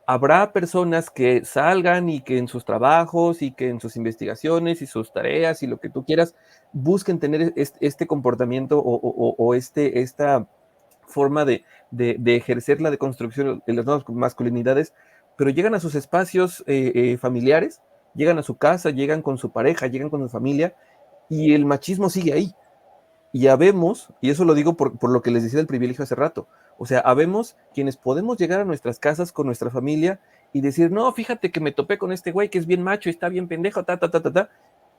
habrá personas que salgan y que en sus trabajos y que en sus investigaciones y sus tareas y lo que tú quieras busquen tener este comportamiento o esta forma de ejercer la deconstrucción de las nuevas masculinidades, pero llegan a sus espacios familiares, llegan a su casa, llegan con su pareja, llegan con su familia, y el machismo sigue ahí. Y habemos, y eso lo digo por lo que les decía del privilegio hace rato, o sea, habemos quienes podemos llegar a nuestras casas con nuestra familia y decir, no, fíjate que me topé con este güey que es bien macho y está bien pendejo,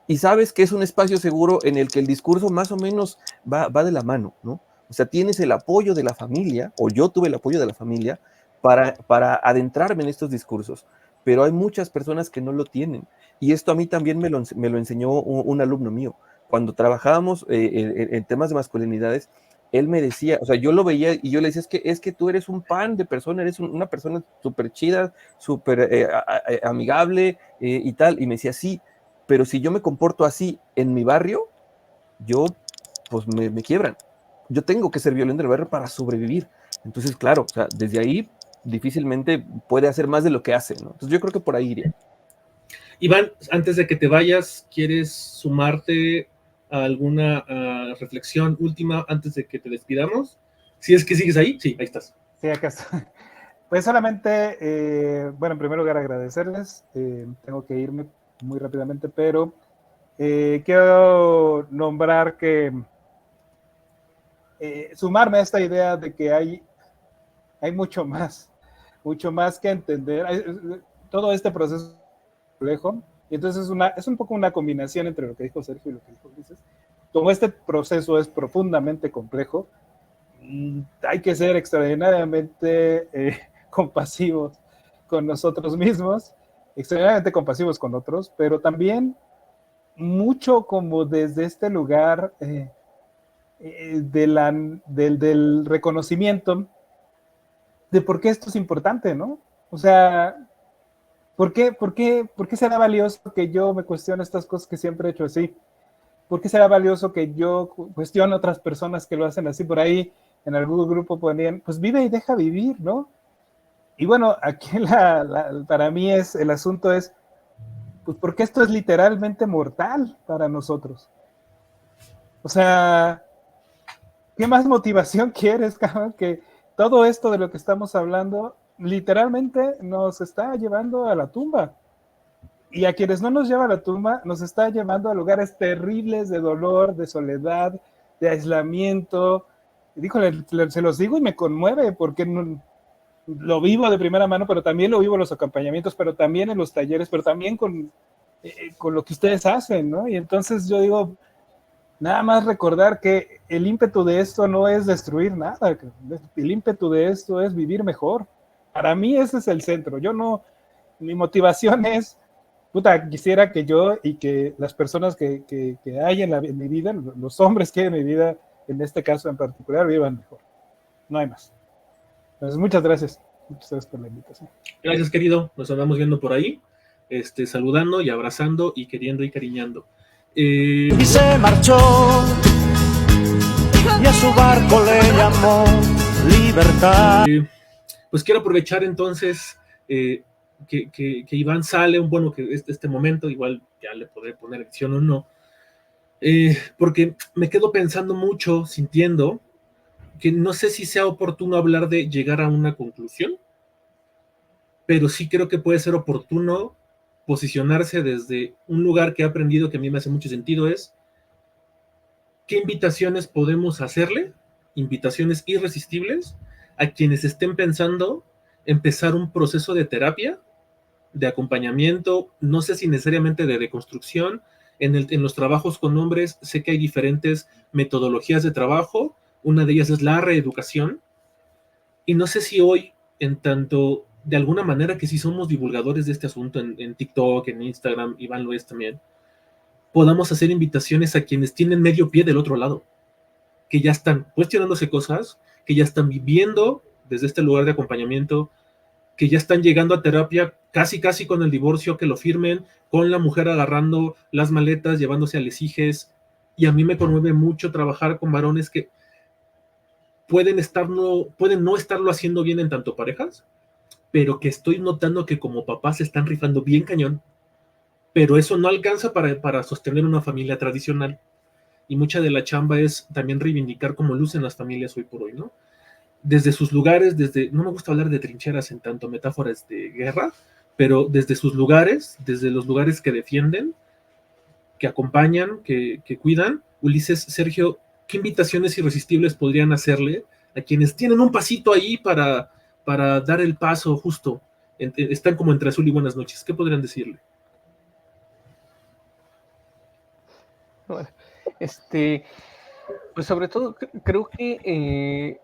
y sabes que es un espacio seguro en el que el discurso más o menos va de la mano, ¿no? O sea, tienes el apoyo de la familia, o yo tuve el apoyo de la familia, para adentrarme en estos discursos, pero hay muchas personas que no lo tienen, y esto a mí también me lo enseñó un alumno mío. Cuando trabajábamos en temas de masculinidades, él me decía, o sea, yo lo veía y yo le decía, es que tú eres un pan de persona, eres una persona súper chida, súper amigable y tal, y me decía, sí, pero si yo me comporto así en mi barrio, pues me quiebran. Yo tengo que ser violento en el barrio para sobrevivir. Entonces, claro, o sea, desde ahí difícilmente puede hacer más de lo que hace, ¿no? Entonces yo creo que por ahí iría. Iván, antes de que te vayas, ¿quieres sumarte a alguna reflexión última antes de que te despidamos? Si es que sigues ahí, sí, ahí estás. Sí, acá estoy. Pues solamente, bueno, en primer lugar agradecerles, tengo que irme muy rápidamente, pero quiero nombrar que sumarme a esta idea de que hay mucho más que entender. Todo este proceso es complejo, y entonces es un poco una combinación entre lo que dijo Sergio y lo que dijo Ulises. Como este proceso es profundamente complejo, hay que ser extraordinariamente compasivos con nosotros mismos, extraordinariamente compasivos con otros, pero también mucho como desde este lugar del reconocimiento de por qué esto es importante, ¿no? O sea, ¿por qué será valioso que yo me cuestione estas cosas que siempre he hecho así? ¿Por qué será valioso que yo cuestione a otras personas que lo hacen así? Por ahí en algún grupo ponían, pues vive y deja vivir, ¿no? Y bueno, aquí para mí el asunto es, pues porque esto es literalmente mortal para nosotros. O sea, ¿qué más motivación quieres, cabrón? Que todo esto de lo que estamos hablando literalmente nos está llevando a la tumba. Y a quienes no nos lleva a la tumba, nos está llevando a lugares terribles de dolor, de soledad, de aislamiento. Díjole, se los digo y me conmueve porque lo vivo de primera mano, pero también lo vivo en los acompañamientos, pero también en los talleres, pero también con lo que ustedes hacen, ¿no? Y entonces yo digo, nada más recordar que el ímpetu de esto no es destruir nada, el ímpetu de esto es vivir mejor. Para mí ese es el centro. Mi motivación es, quisiera que yo y que las personas que hay en mi vida, los hombres que hay en mi vida, en este caso en particular, vivan mejor. No hay más. Entonces, muchas gracias. Muchas gracias por la invitación. Gracias, querido. Nos andamos viendo por ahí, saludando y abrazando y queriendo y cariñando. Y se marchó y a su barco le llamó libertad. Pues quiero aprovechar entonces que Iván sale, bueno, que este momento, igual ya le podré poner edición o no, porque me quedo pensando mucho, sintiendo que no sé si sea oportuno hablar de llegar a una conclusión, pero sí creo que puede ser oportuno posicionarse desde un lugar que he aprendido que a mí me hace mucho sentido es qué invitaciones podemos hacerle, invitaciones irresistibles, a quienes estén pensando empezar un proceso de terapia, de acompañamiento, no sé si necesariamente de deconstrucción. En los trabajos con hombres sé que hay diferentes metodologías de trabajo, una de ellas es la reeducación, y no sé si hoy, en tanto, de alguna manera que sí somos divulgadores de este asunto en TikTok, en Instagram, Iván lo es también, podamos hacer invitaciones a quienes tienen medio pie del otro lado, que ya están cuestionándose cosas, que ya están viviendo desde este lugar de acompañamiento, que ya están llegando a terapia casi casi con el divorcio, que lo firmen, con la mujer agarrando las maletas, llevándose a les hijes. Y a mí me conmueve mucho trabajar con varones que pueden no estarlo haciendo bien en tanto parejas, pero que estoy notando que como papás se están rifando bien cañón, pero eso no alcanza para sostener una familia tradicional. Y mucha de la chamba es también reivindicar cómo lucen las familias hoy por hoy, ¿no? Desde sus lugares, no me gusta hablar de trincheras en tanto metáforas de guerra, pero desde sus lugares, desde los lugares que defienden, que acompañan, que cuidan. Ulises, Sergio, ¿qué invitaciones irresistibles podrían hacerle a quienes tienen un pasito ahí para dar el paso justo? Están como entre azul y buenas noches. ¿Qué podrían decirle? Bueno, pues sobre todo creo que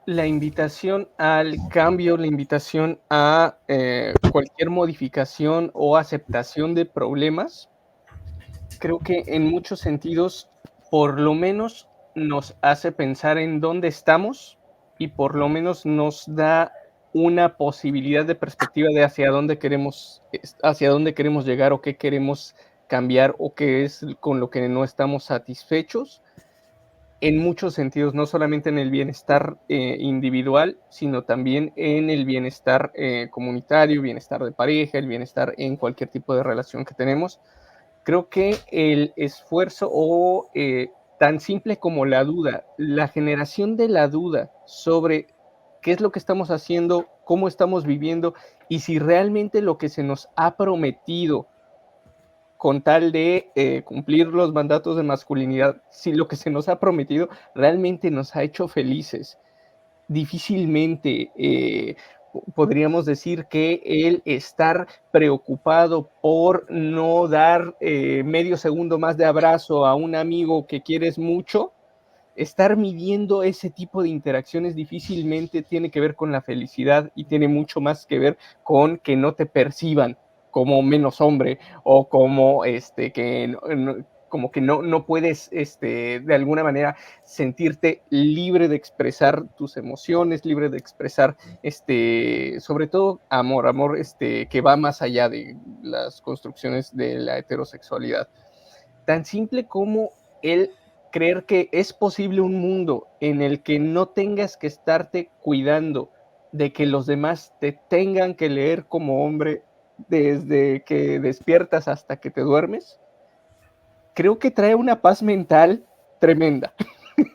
la invitación al cambio, la invitación a cualquier modificación o aceptación de problemas, creo que en muchos sentidos, por lo menos nos hace pensar en dónde estamos y por lo menos nos da una posibilidad de perspectiva de hacia dónde queremos llegar o qué queremos cambiar o qué es con lo que no estamos satisfechos. En muchos sentidos, no solamente en el bienestar individual, sino también en el bienestar comunitario, bienestar de pareja, el bienestar en cualquier tipo de relación que tenemos. Creo que el esfuerzo o tan simple como la duda, la generación de la duda sobre qué es lo que estamos haciendo, cómo estamos viviendo y si realmente lo que se nos ha prometido con tal de cumplir los mandatos de masculinidad, si lo que se nos ha prometido realmente nos ha hecho felices. Difícilmente podríamos decir que el estar preocupado por no dar medio segundo más de abrazo a un amigo que quieres mucho, estar midiendo ese tipo de interacciones difícilmente tiene que ver con la felicidad y tiene mucho más que ver con que no te perciban como menos hombre o como como que no puedes de alguna manera sentirte libre de expresar tus emociones, libre de expresar sobre todo amor que va más allá de las construcciones de la heterosexualidad. Tan simple como el creer que es posible un mundo en el que no tengas que estarte cuidando de que los demás te tengan que leer como hombre desde que despiertas hasta que te duermes, creo que trae una paz mental tremenda.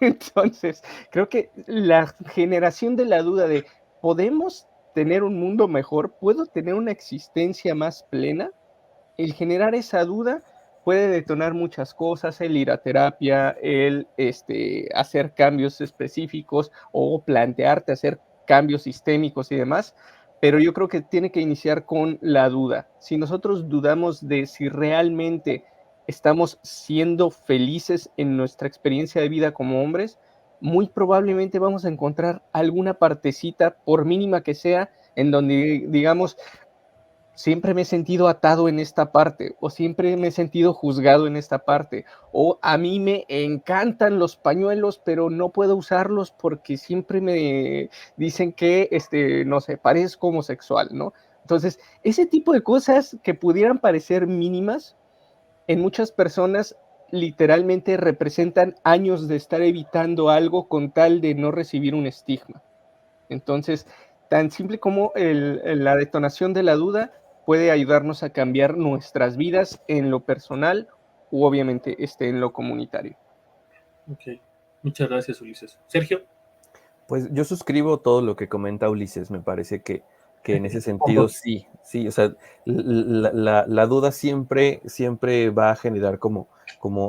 Entonces, creo que la generación de la duda de ¿podemos tener un mundo mejor? ¿Puedo tener una existencia más plena? El generar esa duda puede detonar muchas cosas, el ir a terapia, el hacer cambios específicos o plantearte hacer cambios sistémicos y demás, pero yo creo que tiene que iniciar con la duda. Si nosotros dudamos de si realmente estamos siendo felices en nuestra experiencia de vida como hombres, muy probablemente vamos a encontrar alguna partecita, por mínima que sea, en donde digamos, siempre me he sentido atado en esta parte, o siempre me he sentido juzgado en esta parte, o a mí me encantan los pañuelos, pero no puedo usarlos porque siempre me dicen que, no sé, parezco homosexual, ¿no? Entonces, ese tipo de cosas que pudieran parecer mínimas, en muchas personas literalmente representan años de estar evitando algo con tal de no recibir un estigma. Entonces, tan simple como la detonación de la duda puede ayudarnos a cambiar nuestras vidas en lo personal u obviamente en lo comunitario. Ok, muchas gracias, Ulises. Sergio. Pues yo suscribo todo lo que comenta Ulises. Me parece que que en ese sentido sí, o sea, la duda siempre va a generar como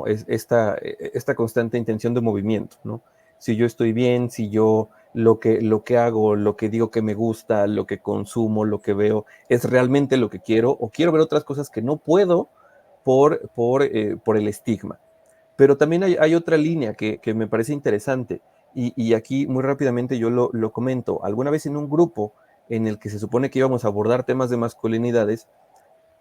esta constante intención de movimiento, ¿no? Si yo estoy bien, si yo lo que hago, lo que digo que me gusta, lo que consumo, lo que veo, es realmente lo que quiero, o quiero ver otras cosas que no puedo por el estigma. Pero también hay otra línea que me parece interesante, y aquí muy rápidamente yo lo comento. Alguna vez en un grupo en el que se supone que íbamos a abordar temas de masculinidades,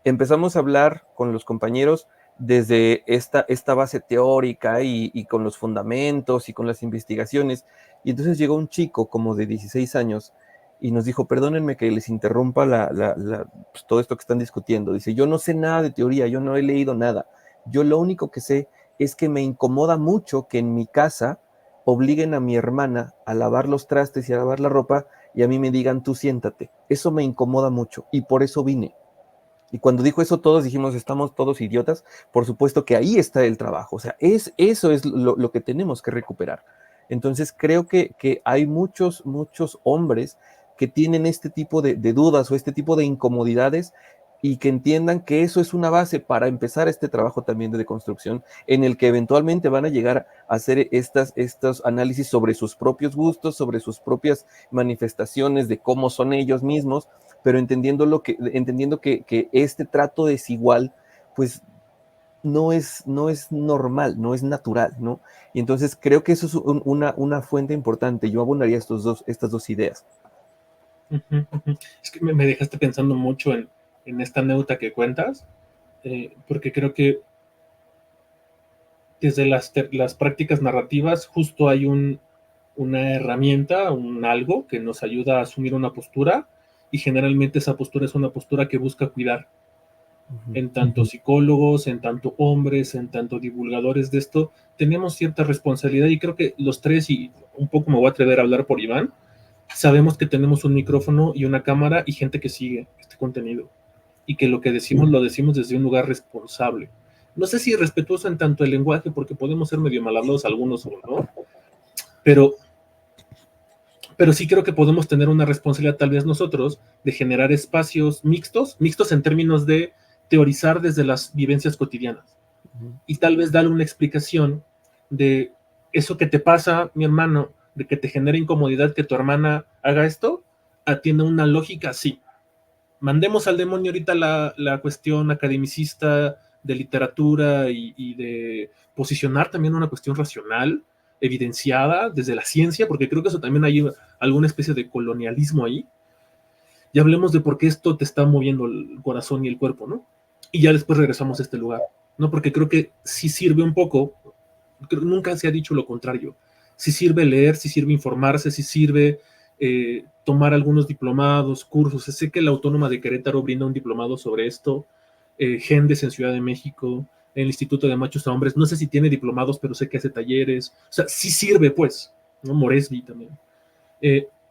empezamos a hablar con los compañeros desde esta base teórica y con los fundamentos y con las investigaciones, y entonces llegó un chico como de 16 años y nos dijo: perdónenme que les interrumpa pues, todo esto que están discutiendo. Dice: yo no sé nada de teoría, yo no he leído nada, yo lo único que sé es que me incomoda mucho que en mi casa obliguen a mi hermana a lavar los trastes y a lavar la ropa, y a mí me digan: tú siéntate. Eso me incomoda mucho y por eso vine. Y cuando dijo eso, todos dijimos: estamos todos idiotas. Por supuesto que ahí está el trabajo. O sea, eso es lo que tenemos que recuperar. Entonces creo que hay muchos hombres que tienen este tipo de dudas o este tipo de incomodidades, y que entiendan que eso es una base para empezar este trabajo también de deconstrucción, en el que eventualmente van a llegar a hacer estos análisis sobre sus propios gustos, sobre sus propias manifestaciones de cómo son ellos mismos, pero entendiendo que este trato desigual, pues no es normal, no es natural, ¿no? Y entonces creo que eso es una fuente importante. Yo abonaría estas dos ideas. Es que me dejaste pensando mucho en esta anécdota que cuentas, porque creo que desde las prácticas narrativas justo hay una herramienta, un algo que nos ayuda a asumir una postura, y generalmente esa postura es una postura que busca cuidar. En tanto psicólogos, en tanto hombres, en tanto divulgadores de esto, tenemos cierta responsabilidad, y creo que los tres, y un poco me voy a atrever a hablar por Iván, sabemos que tenemos un micrófono y una cámara y gente que sigue este contenido, y que lo que decimos lo decimos desde un lugar responsable. No sé si respetuoso en tanto el lenguaje, porque podemos ser medio mal hablados algunos o no, pero sí creo que podemos tener una responsabilidad tal vez nosotros de generar espacios mixtos en términos de teorizar desde las vivencias cotidianas, y tal vez darle una explicación de eso que te pasa, mi hermano, de que te genera incomodidad que tu hermana haga esto, tiene una lógica así. Mandemos al demonio ahorita la cuestión academicista de literatura y de posicionar también una cuestión racional, evidenciada desde la ciencia, porque creo que eso también hay alguna especie de colonialismo ahí, y hablemos de por qué esto te está moviendo el corazón y el cuerpo, ¿no? Y ya después regresamos a este lugar, ¿no? Porque creo que sí sirve un poco, nunca se ha dicho lo contrario, sí sirve leer, sí sirve informarse, sí sirve tomar algunos diplomados, cursos. Sé que la Autónoma de Querétaro brinda un diplomado sobre esto, Gendes en Ciudad de México, el Instituto de Machos a Hombres, no sé si tiene diplomados, pero sé que hace talleres, o sea, sí sirve, pues, ¿no? Moresby también.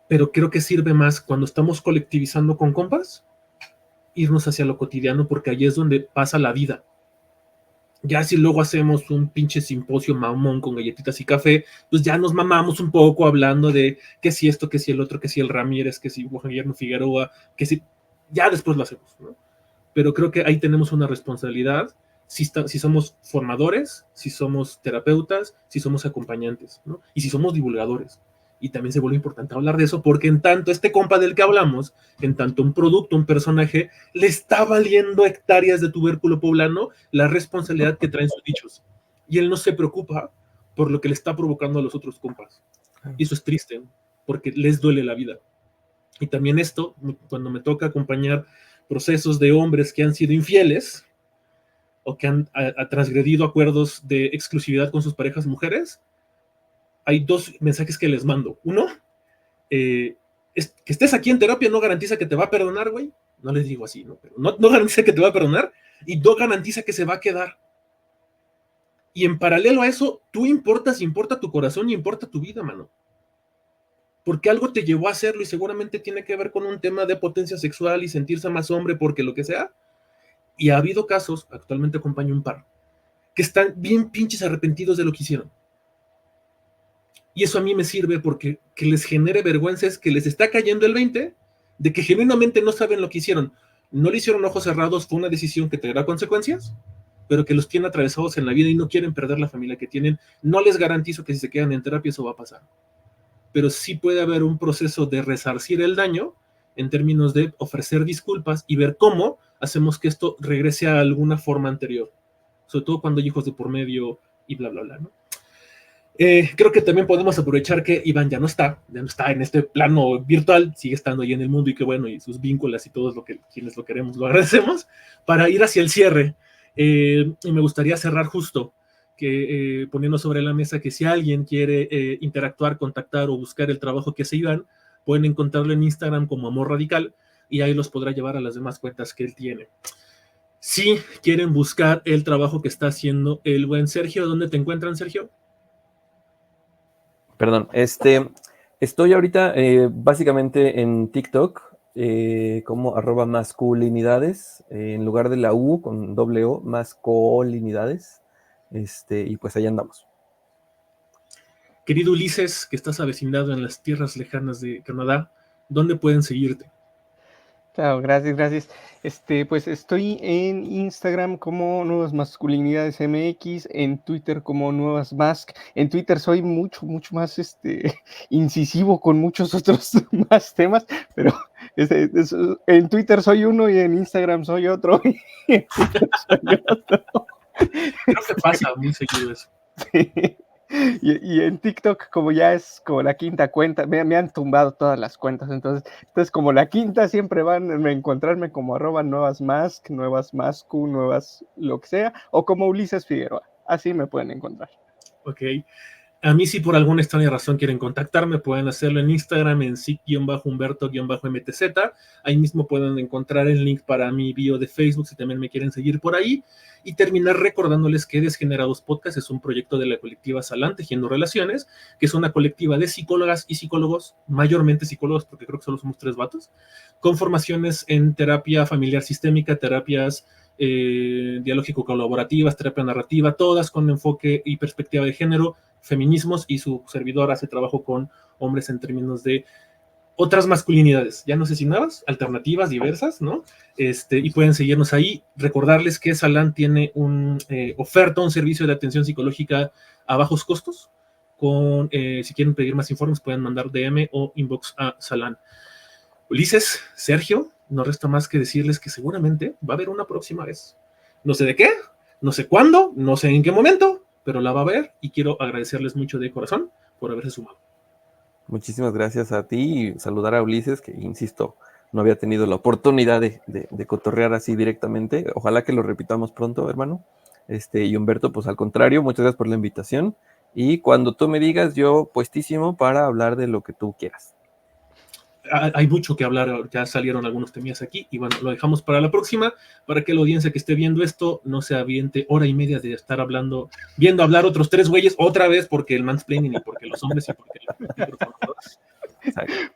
Pero creo que sirve más cuando estamos colectivizando con compas, irnos hacia lo cotidiano, porque ahí es donde pasa la vida. Ya si luego hacemos un pinche simposio mamón con galletitas y café, pues ya nos mamamos un poco hablando de que si esto, que si el otro, que si el Ramírez, que si Guillermo Figueroa, que si... Ya después lo hacemos, ¿no? Pero creo que ahí tenemos una responsabilidad, si somos formadores, si somos terapeutas, si somos acompañantes, ¿no? Y si somos divulgadores. Y también se vuelve importante hablar de eso, porque en tanto este compa del que hablamos, en tanto un producto, un personaje, le está valiendo hectáreas de tubérculo poblano la responsabilidad que traen sus dichos. Y él no se preocupa por lo que le está provocando a los otros compas. Y eso es triste, porque les duele la vida. Y también esto, cuando me toca acompañar procesos de hombres que han sido infieles o que han transgredido acuerdos de exclusividad con sus parejas mujeres, hay dos mensajes que les mando. Uno, que estés aquí en terapia no garantiza que te va a perdonar, güey. No les digo así, ¿no? Pero no garantiza que te va a perdonar, y no garantiza que se va a quedar. Y en paralelo a eso, tú importas, importa tu corazón y importa tu vida, mano. Porque algo te llevó a hacerlo, y seguramente tiene que ver con un tema de potencia sexual y sentirse más hombre porque lo que sea. Y ha habido casos, actualmente acompaño un par, que están bien pinches arrepentidos de lo que hicieron. Y eso a mí me sirve, porque que les genere vergüenza es que les está cayendo el 20 de que genuinamente no saben lo que hicieron. No le hicieron ojos cerrados, fue una decisión que tendrá consecuencias, pero que los tiene atravesados en la vida y no quieren perder la familia que tienen. No les garantizo que si se quedan en terapia eso va a pasar, pero sí puede haber un proceso de resarcir el daño en términos de ofrecer disculpas y ver cómo hacemos que esto regrese a alguna forma anterior, sobre todo cuando hay hijos de por medio y bla, bla, bla, ¿no? Creo que también podemos aprovechar que Iván ya no está en este plano virtual, sigue estando ahí en el mundo y que bueno, y sus vínculos y todos quienes lo queremos, lo agradecemos, para ir hacia el cierre. Y me gustaría cerrar justo poniendo sobre la mesa que si alguien quiere interactuar, contactar o buscar el trabajo que hace Iván, pueden encontrarlo en Instagram como Amor Radical y ahí los podrá llevar a las demás cuentas que él tiene. Si quieren buscar el trabajo que está haciendo el buen Sergio, ¿dónde te encuentran, Sergio? Perdón, estoy ahorita básicamente en TikTok como @masculinidades, en lugar de la U con doble O, masculinidades, y pues ahí andamos. Querido Ulises, que estás avecindado en las tierras lejanas de Canadá, ¿dónde pueden seguirte? Claro, gracias. Pues estoy en Instagram como Nuevas Masculinidades MX, en Twitter como Nuevas Mask. En Twitter soy mucho más incisivo con muchos otros más temas, pero en Twitter soy uno y en Instagram soy otro. Creo que pasa muy seguido eso. Sí. Y en TikTok, como ya es como la quinta cuenta, me han tumbado todas las cuentas, entonces como la quinta siempre van a encontrarme como @nuevasmask, nuevasmascu, nuevas lo que sea, o como Ulises Figueroa, así me pueden encontrar. Ok. A mí, si por alguna extraña razón quieren contactarme, pueden hacerlo en Instagram en sic-humberto-mtz. Ahí mismo pueden encontrar el link para mi bio de Facebook si también me quieren seguir por ahí. Y terminar recordándoles que Desgenerados Podcast es un proyecto de la colectiva Salán Tejiendo Relaciones, que es una colectiva de psicólogas y psicólogos, mayormente psicólogos, porque creo que solo somos 3 vatos, con formaciones en terapia familiar sistémica, terapias dialógico-colaborativas, terapia narrativa, todas con enfoque y perspectiva de género, feminismos, y su servidor hace trabajo con hombres en términos de otras masculinidades, ya no sé si nuevas, alternativas, diversas, ¿no? Y pueden seguirnos ahí. Recordarles que Salán tiene un servicio de atención psicológica a bajos costos. Si quieren pedir más informes, pueden mandar DM o inbox a Salán. Ulises, Sergio, no resta más que decirles que seguramente va a haber una próxima vez. No sé de qué, no sé cuándo, no sé en qué momento, pero la va a haber y quiero agradecerles mucho de corazón por haberse sumado. Muchísimas gracias a ti y saludar a Ulises, que insisto, no había tenido la oportunidad de cotorrear así directamente. Ojalá que lo repitamos pronto, hermano. Y Humberto, pues al contrario, muchas gracias por la invitación. Y cuando tú me digas, yo puestísimo para hablar de lo que tú quieras. Hay mucho que hablar, ya salieron algunos temas aquí y bueno, lo dejamos para la próxima, para que la audiencia que esté viendo esto no se aviente hora y media de estar viendo hablar otros 3 güeyes otra vez porque el mansplaining y porque los hombres y porque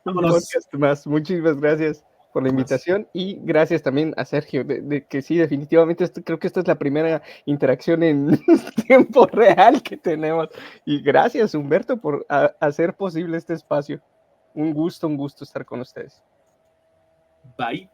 un podcast más. Muchísimas gracias por la invitación y gracias también a Sergio, de que sí, definitivamente creo que esta es la primera interacción en tiempo real que tenemos y gracias Humberto por hacer posible este espacio. Un gusto estar con ustedes. Bye.